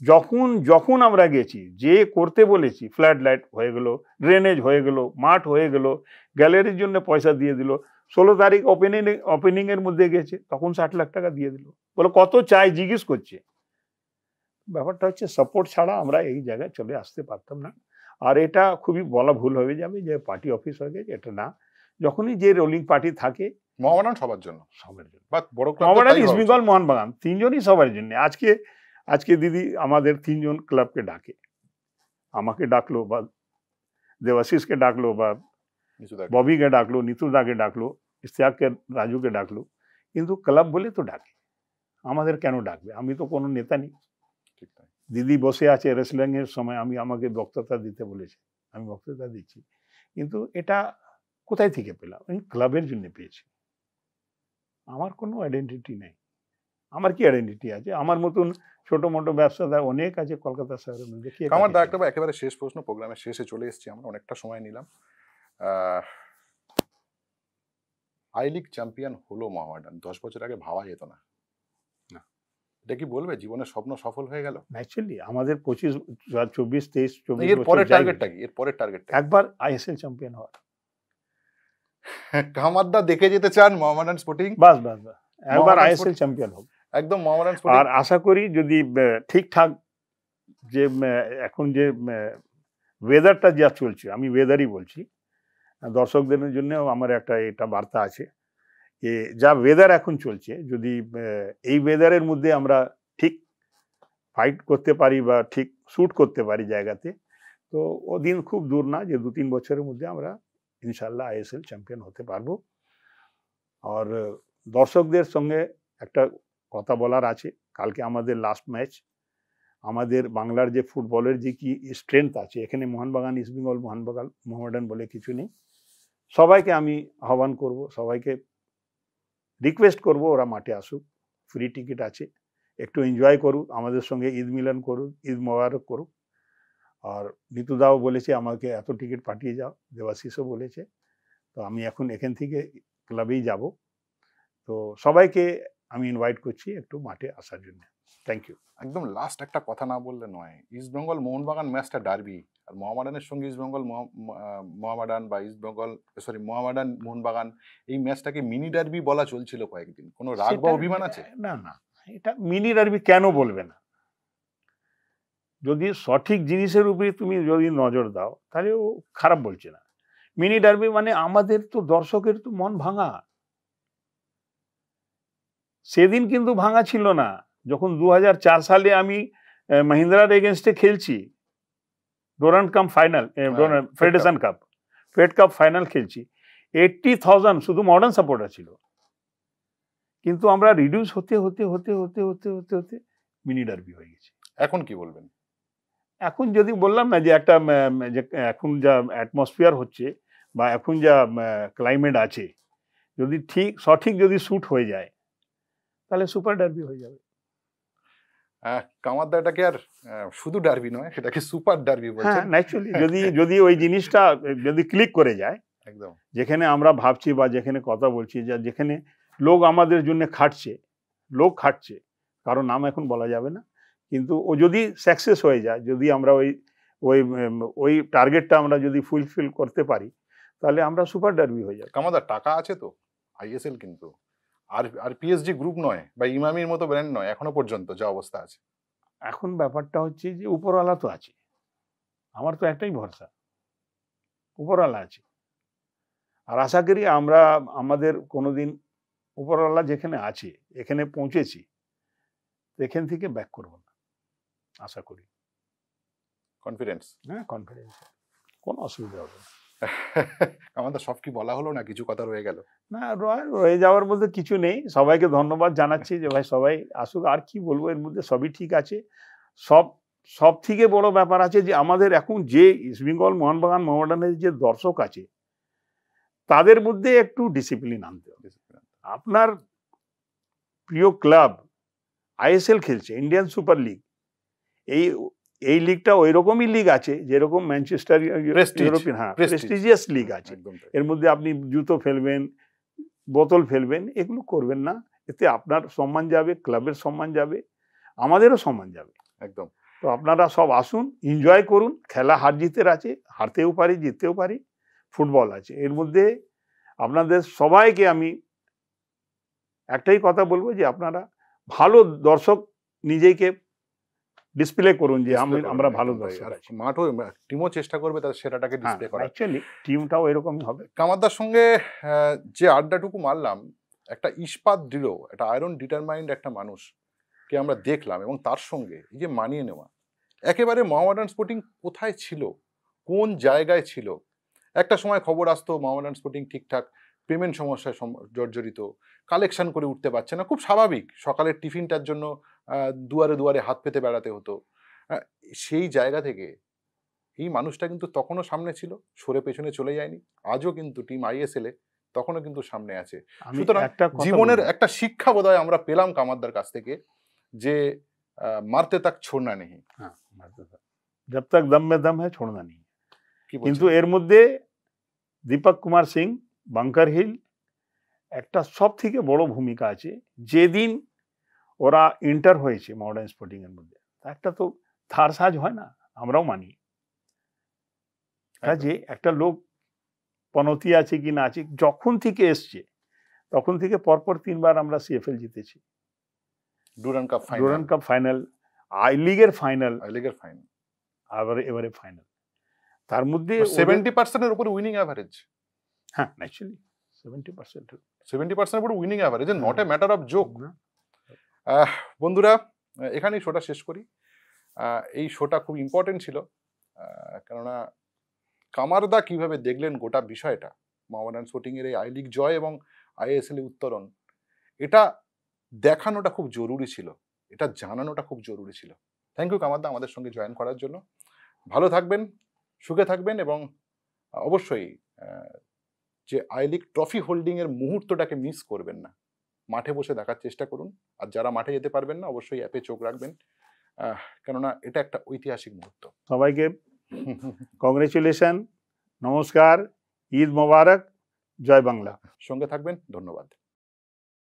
যখন যখন আমরা গেছি, যে করতে বলেছি, ফ্ল্যাড লাইট হয়ে গেল, ড্রেনেজ হয়ে গেল, মাঠ হয়ে গেল, গ্যালারির জন্য পয়সা দিয়ে দিল। 16 তারিখ ওপেনিং এর মধ্যে গেছে, তখন 60 লাখ টাকা দিয়ে দিল, বলে কত চাই জিজ্ঞেস করছে। ব্যাপারটা হচ্ছে সাপোর্ট ছাড়া আমরা এই জায়গায় চলে আসতে পারতাম না। আর এটা খুবই বলা ভুল হয়ে যাবে যে পার্টি অফিস হয়ে গেছে, এটা না। যখনই যে রোলিং পার্টি থাকে মোহামেডান সবার জন্য, সবার জন্য, বা বড় ক্লাব মোহামেডান, ইস্ট বেঙ্গল, মোহনবাগান, তিনজনই সবার জন্য। আজকে দিদি আমাদের 3 জন ক্লাবকে ডাকে, আমাকে ডাকলো বা দেবাশিসকে ডাকলো বা ববিকে ডাকলো, নিতুদাকে ডাকলো, ইশতিয়াককে, রাজুকে ডাকলো, কিন্তু ক্লাব বলে তো ডাকে। আমাদের কেন ডাকবে? আমি তো কোনো নেতা নেই। দিদি বসে আছে রেসলিং এর সময়, আমাকে বক্তৃতা দিতে বলেছে, আমি বক্তৃতা দিচ্ছি। কিন্তু এটা কোথায় থেকে পেলাম? আমি ক্লাবের জন্য পেয়েছি। আমার কোনো আইডেন্টিটি নেই। আমার কি আইডেন্টিটি আছে? আমার মতন ছোট মোটো ব্যবসাদার অনেক আছে কলকাতা শহরের মধ্যে। আমার দা একেবারে শেষ প্রশ্ন, প্রোগ্রামের শেষে চলে এসেছি আমরা, অনেকটা সময় নিলাম। আই লিগ চ্যাম্পিয়ন হলো মোহামেডান, 10 বছর আগে ভাবা যেত না। এটা কি বলবে জীবনের স্বপ্ন সফল হয়ে গেল? অ্যাকচুয়ালি আমাদের 25, 24, 23, 24 এর পরের টার্গেটটা কি? এর পরের টার্গেটটা একবার আইএসএল চ্যাম্পিয়ন হওয়া। কামারদা দেখে যেতে চান মোহামেডান স্পোর্টিং? বাস একবার আইএসএল চ্যাম্পিয়ন হোক একদম মোহামেডান স্পোর্টিং। আর আশা করি যদি ঠিকঠাক যে এখন যে ওয়েদারটা যা চলছে, আমি ওয়েদারই বলছি, দর্শকদের জন্য আমার এটা বার্তা আছে যে যা ওয়েদার এখন চলছে, যদি এই ওয়েদারের মধ্যে আমরা ঠিক ফাইট করতে পারি বা ঠিক শুট করতে পারি জায়গাতে, তো ও দিন খুব দূর না যে 2-3 বছরের মধ্যে আমরা ইনশাল্লাহ আইএসএল চ্যাম্পিয়ন হতে পারবো। আর দর্শকদের সঙ্গে একটা কথা বলার আছে, কালকে আমাদের লাস্ট ম্যাচ, আমাদের বাংলার যে ফুটবলের যে কি স্ট্রেংথ আছে, এখানে মোহনবাগান, ইস্ট বেঙ্গল, মোহামেডান বলে কিছু নেই। সবাইকে আমি আহ্বান করব, সবাইকে রিকোয়েস্ট করব ওরা মাঠে আসুক, ফ্রি টিকিট আছে, একটু এনজয় করুক, আমাদের সঙ্গে ঈদ মিলন করুক, ঈদ মোবারক করুক। আর নিতুদাও বলেছে আমাকে এত টিকিট পাঠিয়ে যাও, দেবাশিসও বলেছে, তো আমি এখন এখান থেকে ক্লাবেই যাব। তো সবাইকে আমি ইনভাইট করছি একটু মাঠে আসার জন্য। Thank you. একদম লাস্ট একটা কথা না বললে নয়, ইস্ট বেঙ্গল মোহনবাগান ম্যাচটা ডার্বি, আর মোহামেডানের সঙ্গে ইস্ট বেঙ্গল মোহামেডান বা ইস্ট বেঙ্গল মোহামেডান মোহনবাগান, এই ম্যাচটাকে মিনি ডার্বি বলা চলছিল কয়েকদিন। কোনো রাগ বা অভিমান আছে? না, এটা মিনি ডার্বি কেন বলবে না? যদি সঠিক জিনিসের উপরে তুমি যদি নজর দাও তাহলে ও খারাপ বলছে না। মিনি ডার্বি মানে আমাদের তো দর্শকের তো মন ভাঙা। সেদিন কিন্তু ভাঙা ছিল না যখন 2004 সালে আমি মহিন্দ্রার এগেনস্টে খেলছি, Durand cup final, federation cup, fed cup final খেলছি, 80,000 শুধু মডার্ন সাপোর্টার ছিল। কিন্তু আমরা রিডিউস হতে হতে হতে হতে হতে হতে হতে মিনি ডার্বি হয়ে গেছে। এখন কি বলবেন? এখন যদি বললাম না যে একটা এখন যা অ্যাটমসফিয়ার হচ্ছে বা এখন যা ক্লাইমেট আছে, যদি সঠিক যদি শুট হয়ে যায় তাহলে সুপার ডার্বি হয়ে যাবে। কামারদা এটাকে আর শুধু ডার্বি নয়, সেটাকে সুপার ডার্বি বলছেন। হ্যাঁ, ন্যাচুরালি যদি ওই জিনিসটা যদি ক্লিক করে যায়, একদম যেখানে আমরা ভাবছি বা যেখানে কথা বলছি, যেখানে লোক আমাদের জন্য খাটছে, কারণ নাম এখন বলা যাবে না, কিন্তু ও যদি সাকসেস হয়ে যায়, যদি আমরা ওই টার্গেটটা আমরা যদি ফুলফিল করতে পারি, তাহলে আমরা সুপার ডার্বি হয়ে যাবে। কামারদা টাকা আছে তো, আইএসএল কিন্তু আর পিএসজি গ্রুপ নয় বা ইমামির মতো ব্র্যান্ড নয় এখনো পর্যন্ত যা অবস্থা আছে। এখন ব্যাপারটা হচ্ছে যে উপরওয়ালা তো আছে, আমার তো একটাই ভরসা, উপরওয়ালা আছে। আর আশা করি আমরা আমাদের কোনোদিন উপরওয়ালা যেখানে আছে, এখানে পৌঁছেছি, এখান থেকে ব্যাক করব না, আশা করি। কনফিডেন্স? হ্যাঁ, কনফিডেন্স, কোনো অসুবিধা হবে না। আমাদের সব কি বলা হলো না, কিছু কথা রয়ে গেল? না, রয়ে যাওয়ার মধ্যে কিছু নেই। সবাইকে ধন্যবাদ জানাচ্ছি যে ভাই সবাই আসুক। আর কি বলবো, এর মধ্যে সবই ঠিক আছে। সব থেকে বড় ব্যাপার আছে যে আমাদের এখন যে ইস্ট বেঙ্গল, মোহনবাগান, মোহামেডানের যে দর্শক আছে, তাদের মধ্যে একটু ডিসিপ্লিন আনতে হবে। আপনার প্রিয় ক্লাব আইএসএল খেলছে, ইন্ডিয়ান সুপার লিগ, এই লিগটা ওই রকমই লিগ আছে যেরকম ম্যানচেস্টার ইউরোপিয়ান, প্রেস্টিজিয়াস লিগ আছে। এর মধ্যে আপনি জুতো ফেলবেন, বোতল ফেলবেন, এগুলো করবেন না। এতে আপনার সম্মান যাবে, ক্লাবের সম্মান যাবে, আমাদেরও সম্মান যাবে। একদম। তো আপনারা সব আসুন, এনজয় করুন। খেলা হার জিতের আছে, হারতেও পারি, জিততেও পারি, ফুটবল আছে। এর মধ্যে আপনাদের সবাইকে আমি একটাই কথা বলবো যে আপনারা ভালো দর্শক নিজেকে ডিসপ্লে করুন যে Display করবেন, আমরা ভালো একদম তাই। দর্শক আর আছি। মাঠও টিমও চেষ্টা করবে তার সেরাটাকে হ্যাঁ, ডিসপ্লে করার। অ্যাকচুয়ালি টিমটাও এরকমই হবে। কামারদার সঙ্গে যে আড্ডাটুকু মারলাম, একটা ইস্পাত দৃঢ়, একটা আয়রন ডিটারমাইন্ড একটা মানুষকে আমরা দেখলাম, এবং তার সঙ্গে এই যে মানিয়ে নেওয়া, একেবারে মোহামেডান স্পোর্টিং কোথায় ছিল, কোন জায়গায় ছিল। একটা সময় খবর আসতো মোহামেডান স্পোর্টিং ঠিকঠাক পেমেন্ট সমস্যায় জর্জরিত, কালেকশন করে উঠতে পারছে না, খুব স্বাভাবিক, সকালের টিফিনটার জন্য দুয়ারে দুয়ারে হাত পেতে বেড়াতে হতো। আহ, সেই জায়গা থেকে এই মানুষটা কিন্তু তখনও সামনে ছিল, সরে পেছনে চলে যায়নি। আজও কিন্তু টিম আইএসএল এ তখনও কিন্তু সামনে আছে। আমি সুতরাং একটা কথা জীবনের বলবো, একটা শিক্ষা বোধহয় আমরা পেলাম কামারদার কাছ থেকে, যে মারতে তাক ছোড়না নেই। হ্যাঁ, जब तक दम में दम है छोड़ना नहीं। কি কিন্তু বলছেন? এর মধ্যে দীপক কুমার সিং, বাংকার হিল একটা সব থেকে বড় ভূমিকা আছে। যেদিন ওরা এন্টার হয়েছে মডার্ন স্পোর্টিং এর মধ্যে, একটা তো ধার সাজ হয় না, আমরাও মানি। কাজে একটা লোক পনতি আছে কি না আছে, যখন থেকে এসছে তখন থেকে পরপর 3 বার আমরা সিএফএল জিতেছি, Durand cup final, Durand cup final, I লিগের ফাইনাল, আই লিগের ফাইনাল, আবার এবারে ফাইনাল। তার মধ্যে 70% এর উপরে উইনিং অ্যাভারেজ। হ্যাঁ, ন্যাচুরালি 70%। 70% উপরে winning average, not a matter of joke. না, বন্ধুরা, এখানেই শোটা শেষ করি। এই শোটা খুব ইম্পর্টেন্ট ছিল, কেননা কামারদা কিভাবে দেখলেন গোটা বিষয়টা, মোহামেডান স্পোর্টিং এর এই আই লিগ জয় এবং আইএসএল এ উত্তরণ, এটা দেখানোটা খুব জরুরি ছিল, এটা জানানোটা খুব জরুরি ছিল। থ্যাংক ইউ কামারদা আমাদের সঙ্গে জয়েন করার জন্য। ভালো থাকবেন, সুখে থাকবেন, এবং অবশ্যই যে আই লিগ ট্রফি হোল্ডিং এর মুহূর্তটাকে মিস করবেন না। মাঠে বসে দেখার চেষ্টা করুন, আর যারা মাঠে যেতে পারবেন না অবশ্যই অ্যাপে চোখ রাখবেন, কেননা এটা একটা ঐতিহাসিক মুহূর্ত। সবাইকে কংগ্রেচুলেশন, নমস্কার, ঈদ মোবারক, জয় বাংলা। সঙ্গে থাকবেন, ধন্যবাদ।